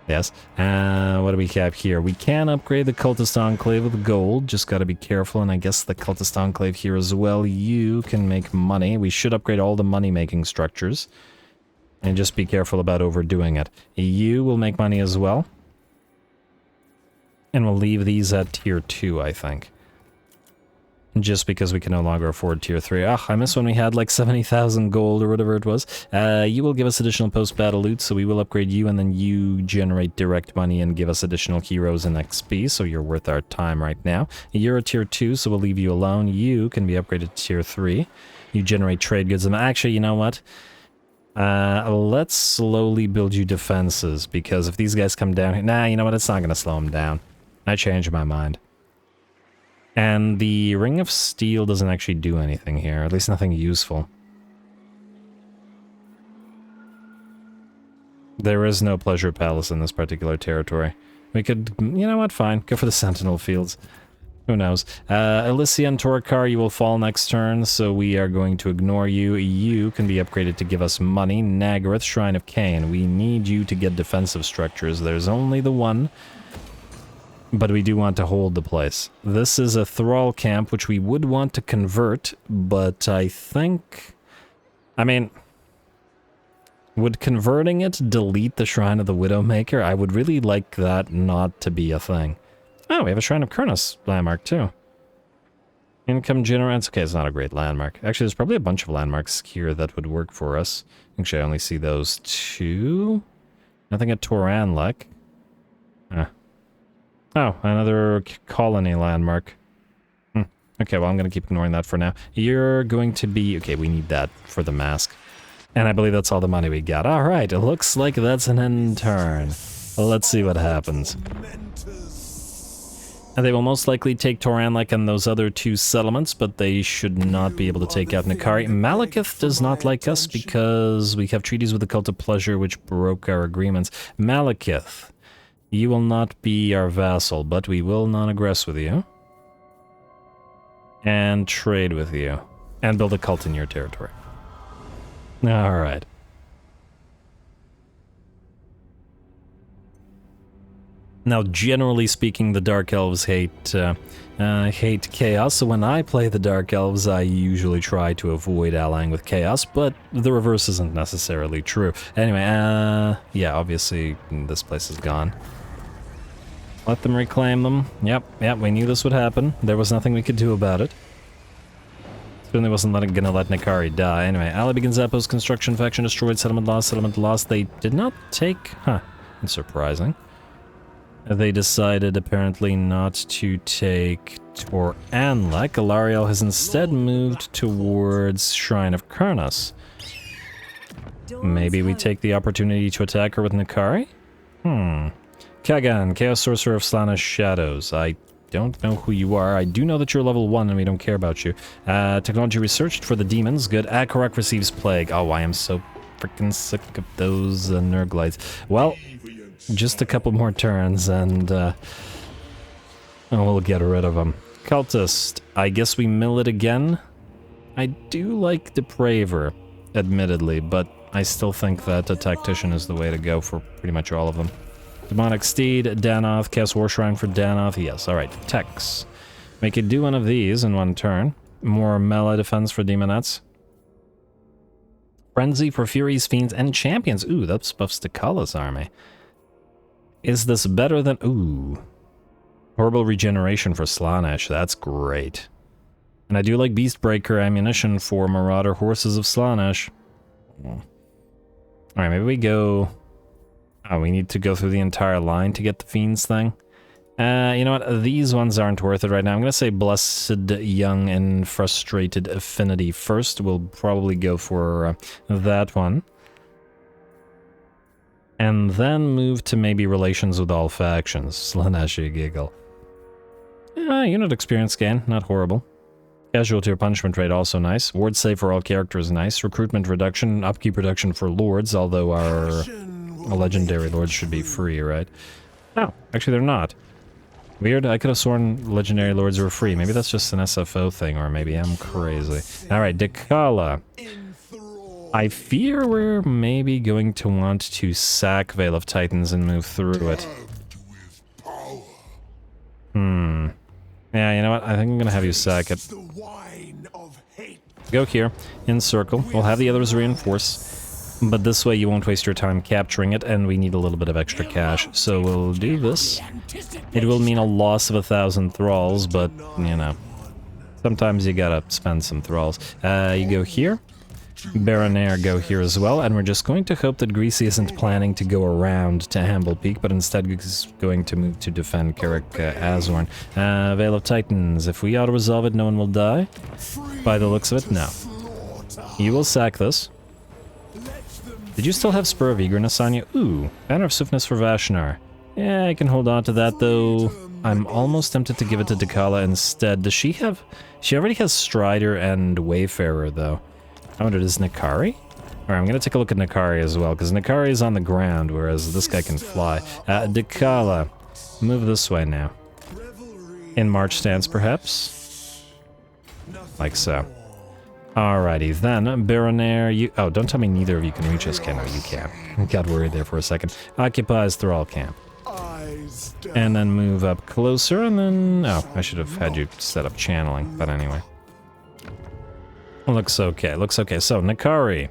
Yes. What do we have here? We can upgrade the Cultist Enclave with gold, just gotta be careful, and I guess the Cultist Enclave here as well. You can make money. We should upgrade all the money-making structures, and just be careful about overdoing it. You will make money as well, and we'll leave these at tier 2, I think. Just because we can no longer afford tier 3. Ah, I miss when we had like 70,000 gold or whatever it was. You will give us additional post-battle loot, so we will upgrade you, and then you generate direct money and give us additional heroes and XP, so you're worth our time right now. You're a tier 2, so we'll leave you alone. You can be upgraded to tier 3. You generate trade goods, and actually, you know what? Let's slowly build you defenses, because if these guys come down here... Nah, you know what? It's not going to slow them down. I changed my mind. And the Ring of Steel doesn't actually do anything here, at least nothing useful. There is no Pleasure Palace in this particular territory. We could, you know what, fine, go for the Sentinel Fields. Who knows? Elysian Torkar, you will fall next turn, so we are going to ignore you. You can be upgraded to give us money. Nagaroth, Shrine of Cain, we need you to get defensive structures. There's only the one. But we do want to hold the place. This is a Thrall camp, which we would want to convert, but I think... I mean... Would converting it delete the Shrine of the Widowmaker? I would really like that not to be a thing. Oh, we have a Shrine of Kurnos landmark, too. Income generates... Okay, it's not a great landmark. Actually, there's probably a bunch of landmarks here that would work for us. Actually, I only see those 2. Nothing at Toranlek. Oh, another colony landmark. Okay, well, I'm going to keep ignoring that for now. You're going to be... Okay, we need that for the mask. And I believe that's all the money we got. Alright, it looks like that's an end turn. Let's see what happens. And they will most likely take Toranlek and those other 2 settlements, but they should not be able to take out Nikari. Malekith does not like us because we have treaties with the Cult of Pleasure which broke our agreements. Malekith, you will not be our vassal, but we will non-aggress with you. And trade with you. And build a cult in your territory. Alright. Now, generally speaking, the Dark Elves hate chaos, so when I play the Dark Elves, I usually try to avoid allying with chaos, but the reverse isn't necessarily true. Anyway, yeah, obviously, this place is gone. Let them reclaim them. Yep, we knew this would happen. There was nothing we could do about it. Certainly wasn't gonna let Nikari die. Anyway, ally begins outpost construction, faction destroyed, settlement lost. They did not take... Huh, unsurprising. They decided apparently not to take Toranlek. Alariel has instead moved towards Shrine of Kurnos. Maybe we take the opportunity to attack her with Nikari? Kagan, Chaos Sorcerer of Slaanesh Shadows. I don't know who you are. I do know that you're level 1 and we don't care about you. Technology researched for the demons. Good. Akarak receives Plague. Oh, I am so freaking sick of those Nurglites. Well... just a couple more turns and we'll get rid of them. Cultist, I guess we mill it again? I do like Depraver, admittedly, but I still think that a Tactician is the way to go for pretty much all of them. Demonic Steed, Danoth, Chaos War Shrine for Danoth, yes, alright. Tex. Make it do one of these in one turn. More melee defense for Demonettes. Frenzy for Furies, Fiends, and Champions. Ooh, that buffs Decala's army. Is this better than... Ooh. Horrible regeneration for Slaanesh. That's great. And I do like Beastbreaker ammunition for Marauder Horses of Slaanesh. Alright, maybe we go... Oh, we need to go through the entire line to get the Fiends thing. You know what? These ones aren't worth it right now. I'm going to say Blessed Young and Frustrated Affinity first. We'll probably go for that one. And then move to maybe Relations with All Factions. Slaanesh giggle. Unit experience gain, not horrible. Casualty or punishment rate also nice. Ward save for all characters nice. Recruitment reduction, upkeep reduction for lords, although our legendary lords should be free, right? Oh, actually they're not. Weird, I could have sworn legendary lords were free. Maybe that's just an SFO thing, or maybe I'm crazy. Alright, Dechala. I fear we're maybe going to want to sack Veil of Titans and move through it. Yeah, you know what? I think I'm gonna have you sack it. Go here, encircle. We'll have the others reinforce. But this way you won't waste your time capturing it, and we need a little bit of extra cash. So we'll do this. It will mean a loss of 1,000 thralls, but, you know. Sometimes you gotta spend some thralls. You go here. Baronair go here as well, and we're just going to hope that Greasy isn't planning to go around to Hamble Peak, but instead is going to move to defend Carrick Azorn. Veil of Titans, if we auto-resolve it, no one will die? By the looks of it, no. You will sack this. Did you still have Spur of Eagerness on you? Ooh, Banner of Swiftness for Vashnar. Yeah, I can hold on to that, though. I'm almost tempted to give it to Dechala instead. Does she have... She already has Strider and Wayfarer, though. I wonder, does Nikari? Alright, I'm gonna take a look at Nikari as well, because Nikari is on the ground, whereas this guy can fly. Dechala, move this way now. In march stance, perhaps? Like so. Alrighty, then, Baronair, you... Oh, don't tell me neither of you can reach us, Ken. No, you can't. Got worried there for a second. Occupies Thrall Camp. And then move up closer, and then... Oh, I should have had you set up channeling, but anyway. Looks okay, looks okay. So, Nikari.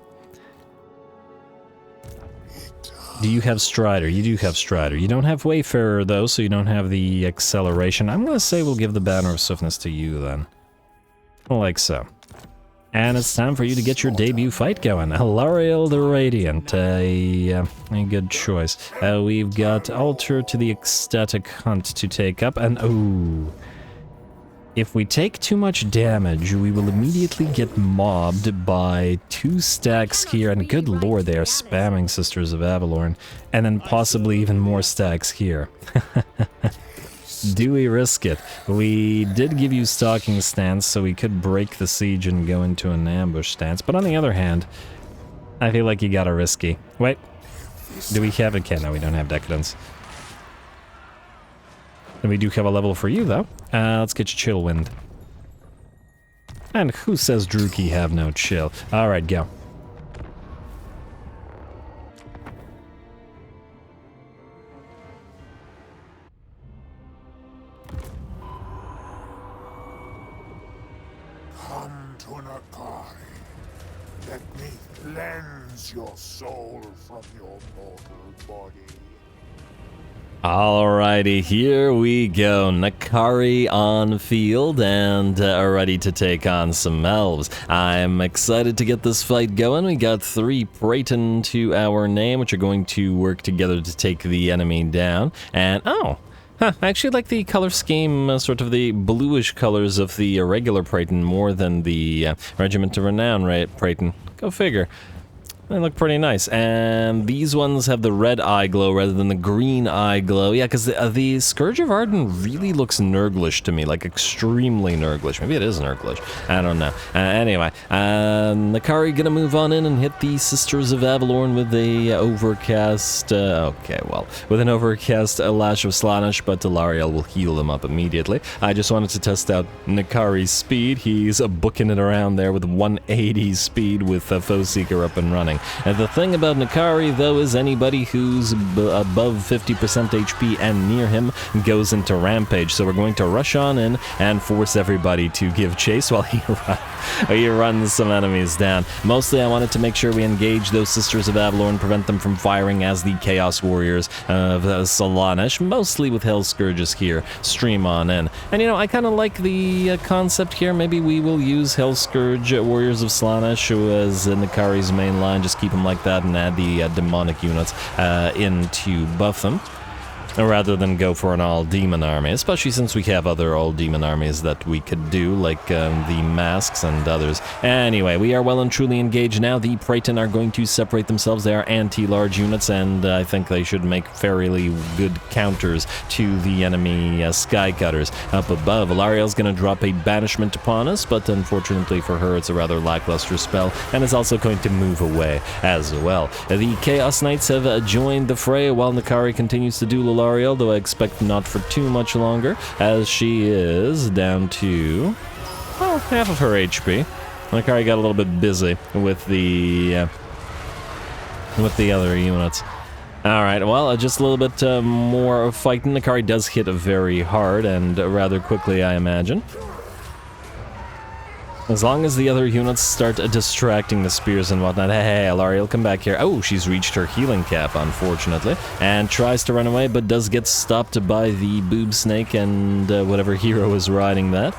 Do you have Strider? You do have Strider. You don't have Wayfarer, though, so you don't have the acceleration. I'm gonna say we'll give the Banner of Swiftness to you, then. Like so. And it's time for you to get your debut fight going. Alariel the Radiant, a good choice. We've got Altar to the Ecstatic Hunt to take up, and ooh. If we take too much damage, we will immediately get mobbed by 2 stacks here, and good lord, they are spamming Sisters of Avalorn, and then possibly even more stacks here. Do we risk it? We did give you stalking stance, so we could break the siege and go into an ambush stance. But on the other hand, I feel like you gotta risky. Wait, do we have a can? No, we don't have decadence. And we do have a level for you, though. Let's get you chill wind. And who says Druki have no chill? Alright, go. Come to Nakari. Let me cleanse your soul from your mortal body. Alrighty, here we go. Nakari on field and ready to take on some elves. I'm excited to get this fight going. We got 3 Praeton to our name, which are going to work together to take the enemy down. And, I actually like the color scheme, sort of the bluish colors of the regular Praeton more than the Regiment of Renown Praeton. Go figure. They look pretty nice, and these ones have the red eye glow rather than the green eye glow. Yeah, because the Scourge of Arden really looks Nurglish to me, like extremely Nurglish. Maybe it is Nurglish. I don't know. Anyway, Nakari gonna move on in and hit the Sisters of Avalorn with a overcast. With an overcast Lash of Slaanesh, but Delariel will heal them up immediately. I just wanted to test out Nakari's speed. He's booking it around there with 180 speed with Foe Seeker up and running. And the thing about Nakari, though, is anybody who's above 50% HP and near him goes into Rampage. So we're going to rush on in and force everybody to give chase while he runs some enemies down. Mostly I wanted to make sure we engage those Sisters of Avalorn, prevent them from firing as the Chaos Warriors of Slaanesh, mostly with Hell Scourges here. Stream on in. And you know, I kind of like the concept here. Maybe we will use Hell Scourge Warriors of Slaanesh as Nakari's main line. Just keep them like that and add the demonic units in to buff them, rather than go for an all-demon army, especially since we have other all-demon armies that we could do, like the Masks and others. Anyway, we are well and truly engaged now. The Praeton are going to separate themselves. They are anti-large units, and I think they should make fairly good counters to the enemy Skycutters. Up above, Alariel's going to drop a banishment upon us, but unfortunately for her, it's a rather lackluster spell, and is also going to move away as well. The Chaos Knights have joined the fray, while Nakari continues to do Alariel, though I expect not for too much longer, as she is down to, well, half of her HP. Nakari got a little bit busy with the other units. Alright, well, just a little bit more fighting. Nakari does hit very hard and rather quickly, I imagine. As long as the other units start distracting the spears and whatnot. Hey, Alariel, come back here. Oh, she's reached her healing cap, unfortunately, and tries to run away, but does get stopped by the boob snake and whatever hero is riding that.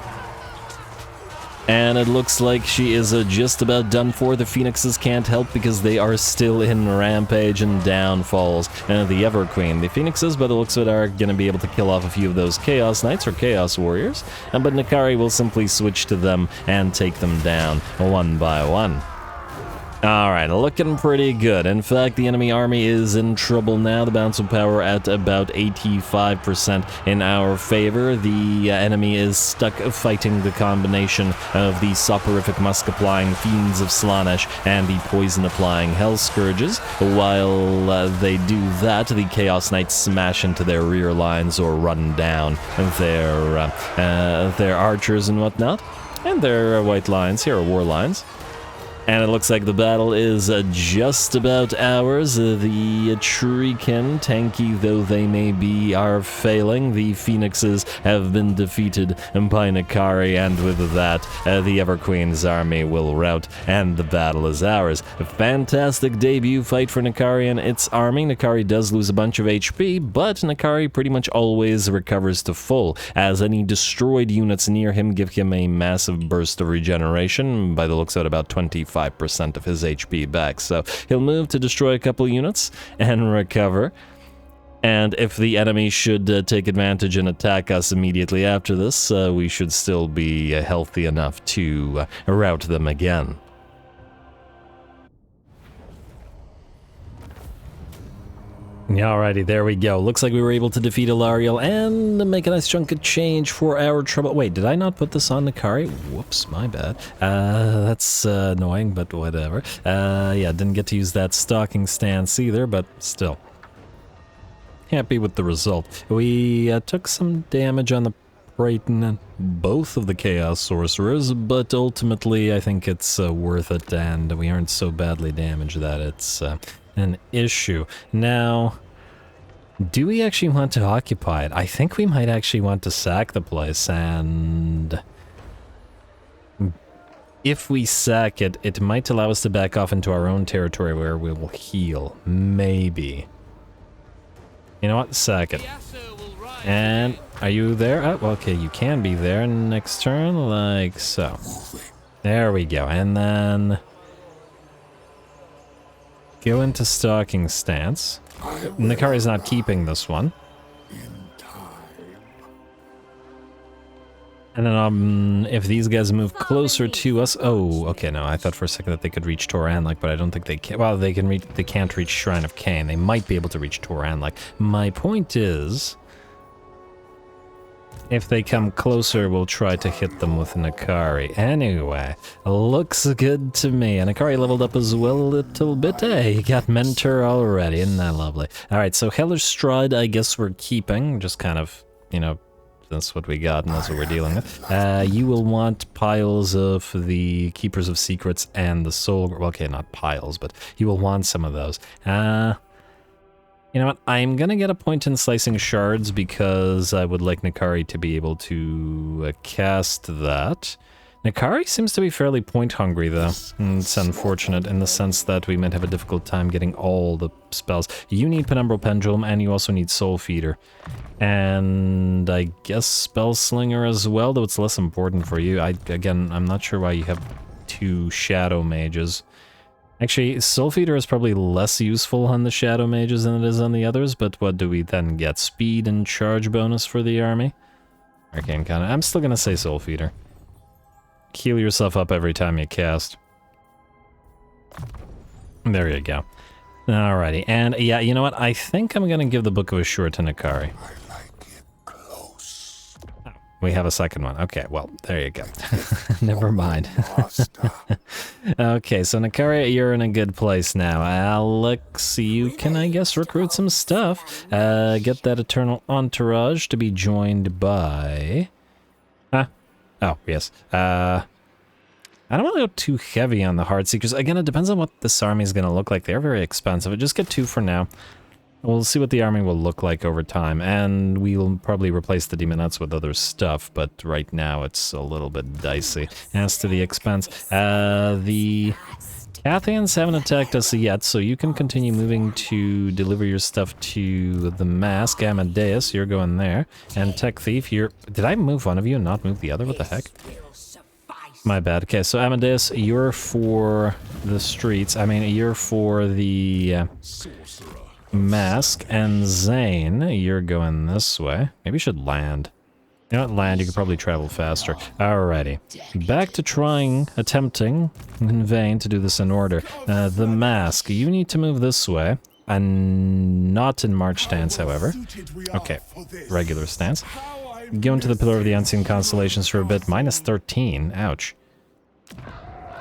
And it looks like she is just about done for. The Phoenixes can't help because they are still in Rampage and downfalls. And the Everqueen. The Phoenixes, by the looks of it, are going to be able to kill off a few of those Chaos Knights or Chaos Warriors. But Nakari will simply switch to them and take them down one by one. Alright, looking pretty good. In fact, the enemy army is in trouble now. The balance of power at about 85% in our favor. The enemy is stuck fighting the combination of the soporific musk-applying Fiends of Slaanesh and the poison-applying Hell Scourges. While they do that, the Chaos Knights smash into their rear lines or run down their archers and whatnot. And their white lines here, are war lines. And it looks like the battle is just about ours. The Shuriken, tanky though they may be, are failing. The Phoenixes have been defeated by Nakari, and with that, the Everqueen's army will rout, and the battle is ours. A fantastic debut fight for Nakari and its army. Nakari does lose a bunch of HP, but Nakari pretty much always recovers to full, as any destroyed units near him give him a massive burst of regeneration, by the looks of it, about 25% of his HP back. So he'll move to destroy a couple units and recover. And if the enemy should take advantage and attack us immediately after this, we should still be healthy enough to rout them again. Alrighty, there we go. Looks like we were able to defeat Ilariel and make a nice chunk of change for our trouble. Wait, did I not put this on Nakari? Whoops, my bad. That's annoying, but whatever. Yeah, didn't get to use that stalking stance either, but still. Happy with the result. We took some damage on the Praeton and both of the Chaos Sorcerers, but ultimately I think it's worth it, and we aren't so badly damaged that it's an issue. Now, do we actually want to occupy it? I think we might actually want to sack the place, and if we sack it, it might allow us to back off into our own territory where we will heal. Maybe. You know what? Sack it. And are you there? Oh, okay, you can be there next turn, like so. There we go. And then go into stalking stance. Nakari's not keeping this one. And then if these guys move closer to us, oh, okay, no, I thought for a second that they could reach Toranlek, but I don't think they can. Well, they can't reach Shrine of Cain. They might be able to reach Toranlek. My point is, if they come closer, we'll try to hit them with Nakari. Anyway, looks good to me. And Nakari leveled up as well a little bit. Hey, he got Mentor already. Isn't that lovely? Alright, so Heller's Stride, I guess we're keeping. Just kind of, you know, that's what we got and that's what we're dealing with. You will want piles of the Keepers of Secrets and the Soul... Well, okay, not piles, but you will want some of those. You know what? I'm gonna get a point in Slicing Shards because I would like Nakari to be able to cast that. Nakari seems to be fairly point hungry though. It's unfortunate in the sense that we might have a difficult time getting all the spells. You need Penumbral Pendulum and you also need Soul Feeder. And I guess Spell Slinger as well, though it's less important for you. Again, I'm not sure why you have 2 Shadow Mages. Actually, Soul Feeder is probably less useful on the Shadow Mages than it is on the others, but what do we then get? Speed and charge bonus for the army? Arcane Cannon. I'm still gonna say Soul Feeder. Heal yourself up every time you cast. There you go. Alrighty, and yeah, you know what? I think I'm gonna give the Book of Assure to Nakari. We have a second one. Okay, well, there you go. Never mind. Okay, so Nakari, you're in a good place now. Alex, you can, I guess, recruit some stuff. Get that Eternal Entourage to be joined by... Oh, yes. I don't want to go too heavy on the Heartseekers. Again, it depends on what this army is going to look like. They're very expensive. Just get 2 for now. We'll see what the army will look like over time, and we'll probably replace the Demonettes with other stuff, but right now it's a little bit dicey. As to the expense, the Cathians haven't attacked us yet, so you can continue moving to deliver your stuff to the Mask. Amadeus, you're going there. And Tech Thief, you're... Did I move one of you and not move the other? What the heck? My bad. Okay, so Amadeus, you're for the streets. I mean, you're for the... Mask, and Zane, you're going this way. Maybe you should land. You know what, land, you could probably travel faster. Alrighty. Back to attempting, in vain, to do this in order. The Mask, you need to move this way. And not in March stance, however. Okay, regular stance. Go into the Pillar of the Unseen Constellations for a bit. Minus 13, ouch.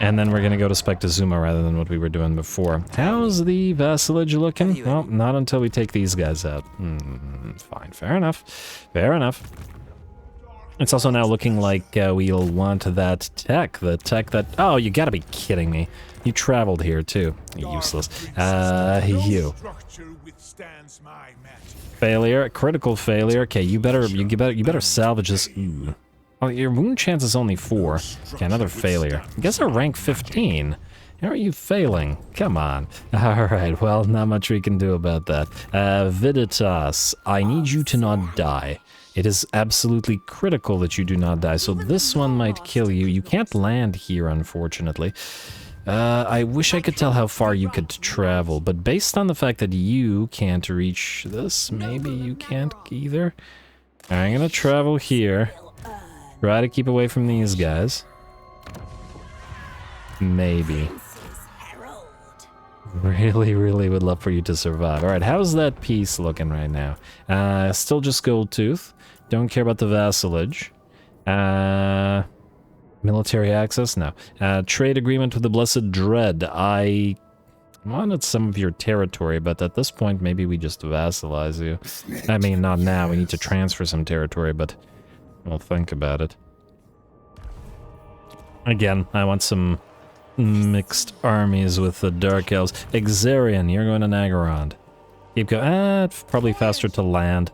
And then we're gonna go to Spectazuma rather than what we were doing before. How's the vassalage looking? Well, not until we take these guys out. Fine, fair enough. Fair enough. It's also now looking like we'll want that tech. The tech that... Oh, you gotta be kidding me. You traveled here, too. Useless. You. Failure. Critical failure. Okay, you better salvage this... Ooh. Oh, your wound chance is only 4. Okay, another failure. You guys are rank 15. How are you failing? Come on. Alright, well, not much we can do about that. Viditas, I need you to not die. It is absolutely critical that you do not die, so this one might kill you. You can't land here, unfortunately. I wish I could tell how far you could travel, but based on the fact that you can't reach this, maybe you can't either. I'm gonna travel here. Try to keep away from these guys. Maybe. Really, really would love for you to survive. Alright, how's that peace looking right now? Still just gold tooth. Don't care about the vassalage. Military access? No. Trade agreement with the Blessed Dread. I wanted some of your territory, but at this point, maybe we just vassalize you. I mean, not now. We need to transfer some territory, but we'll think about it. Again, I want some mixed armies with the Dark Elves. Exarian, you're going to Nagarond. Keep going. Probably faster to land.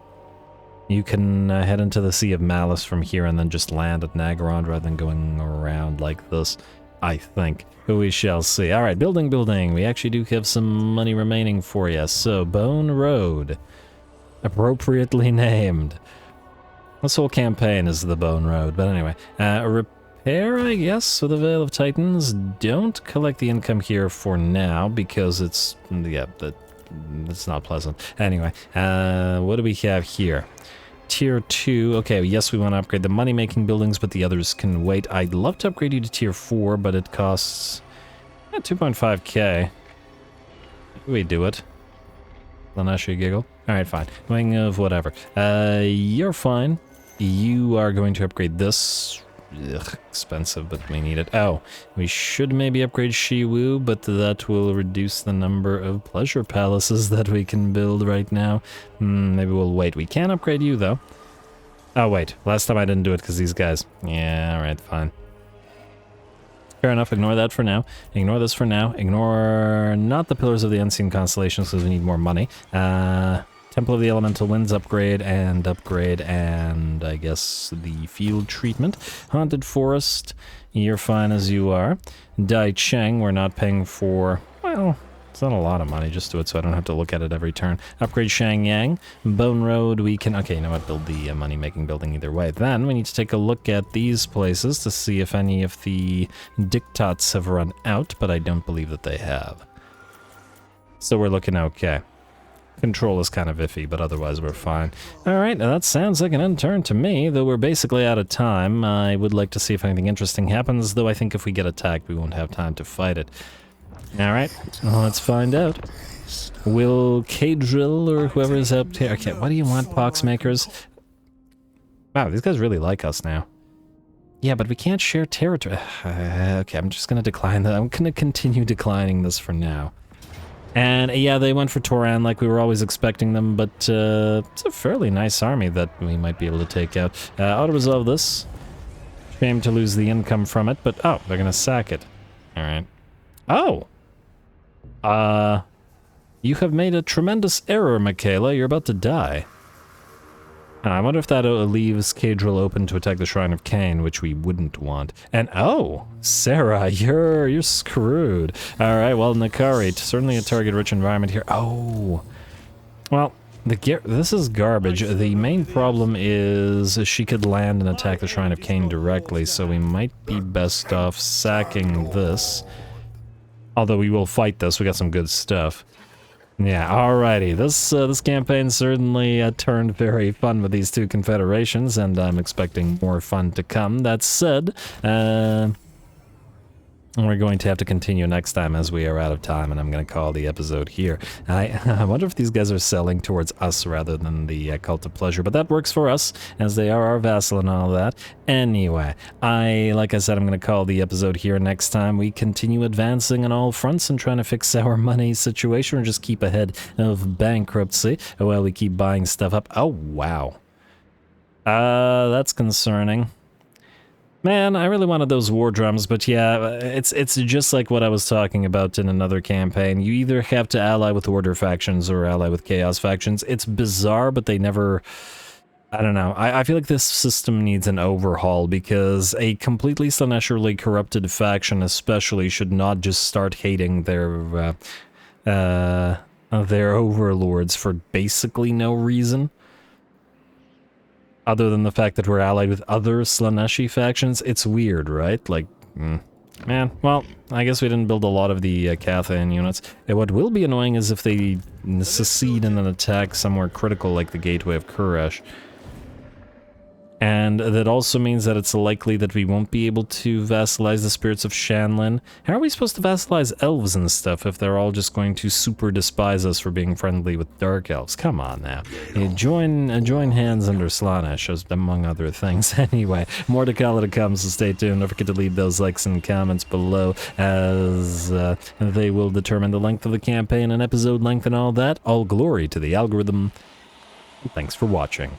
You can head into the Sea of Malice from here and then just land at Nagarond rather than going around like this, I think. We shall see. Alright, building. We actually do have some money remaining for you. So, Bone Road. Appropriately named. This whole campaign is the Bone Road, but anyway. Repair, I guess, so the Veil of Titans. Don't collect the income here for now because it's, yeah, it's not pleasant. Anyway, what do we have here? Tier 2, okay, yes, we want to upgrade the money-making buildings, but the others can wait. I'd love to upgrade you to Tier 4, but it costs 2.5k. We do it. Slaanesh giggle. Alright, fine. Wing of whatever. You're fine. You are going to upgrade this. Ugh, expensive, but we need it. Oh, we should maybe upgrade Shiwu, but that will reduce the number of pleasure palaces that we can build right now. Maybe we'll wait. We can upgrade you, though. Oh, wait. Last time I didn't do it because these guys. Yeah, alright, fine. Fair enough. Ignore that for now. Ignore this for now. Ignore not the Pillars of the Unseen Constellations because we need more money. Temple of the Elemental Winds upgrade, and I guess the field treatment. Haunted Forest, you're fine as you are. Dai Cheng, we're not paying for, well, it's not a lot of money, just do it so I don't have to look at it every turn. Upgrade Shangyang. Bone Road, we can, okay, you know what, build the money-making building either way. Then we need to take a look at these places to see if any of the diktats have run out, but I don't believe that they have. So we're looking okay. Control is kind of iffy, but otherwise we're fine. Alright, now that sounds like an end turn to me, though we're basically out of time. I would like to see if anything interesting happens, though I think if we get attacked, we won't have time to fight it. Alright, well, let's find out. Will Kadrill or whoever is up here... Okay, what do you want, Poxmakers? Wow, these guys really like us now. Yeah, but we can't share territory. Okay, I'm just gonna decline that. I'm gonna continue declining this for now. And yeah, they went for Toran like we were always expecting them, but it's a fairly nice army that we might be able to take out. Auto-resolve this. Shame to lose the income from it, but oh, they're gonna sack it. Alright. Oh! You have made a tremendous error, Michaela. You're about to die. I wonder if that leaves Kadrill open to attack the Shrine of Cain, which we wouldn't want. And oh, Sarah, you're screwed. All right, well, Nakari, certainly a target-rich environment here. Oh, well, this is garbage. The main problem is she could land and attack the Shrine of Cain directly, so we might be best off sacking this. Although we will fight this, we got some good stuff. Yeah, alrighty. This campaign certainly turned very fun with these two confederations, and I'm expecting more fun to come. That said, we're going to have to continue next time as we are out of time, and I'm going to call the episode here. I wonder if these guys are selling towards us rather than the Cult of Pleasure, but that works for us, as they are our vassal and all that. Anyway, like I said, I'm going to call the episode here. Next time we continue advancing on all fronts and trying to fix our money situation, or just keep ahead of bankruptcy while we keep buying stuff up. Oh, wow. That's concerning. Man, I really wanted those war drums, but yeah, it's just like what I was talking about in another campaign. You either have to ally with Order factions or ally with Chaos factions. It's bizarre, but they never... I don't know. I feel like this system needs an overhaul, because a completely Slaanesherly corrupted faction especially should not just start hating their overlords for basically no reason. Other than the fact that we're allied with other Slaaneshi factions. It's weird, right? Like, man, well, I guess we didn't build a lot of the Cathan units. And what will be annoying is if they secede and then attack somewhere critical like the Gateway of Kuresh. And that also means that it's likely that we won't be able to vassalize the spirits of Shanlin. How are we supposed to vassalize elves and stuff if they're all just going to super despise us for being friendly with dark elves? Come on now. Join hands under Slaanesh, among other things. Anyway, more Dechala to come, so stay tuned. Don't forget to leave those likes and comments below, as they will determine the length of the campaign and episode length and all that. All glory to the algorithm. Thanks for watching.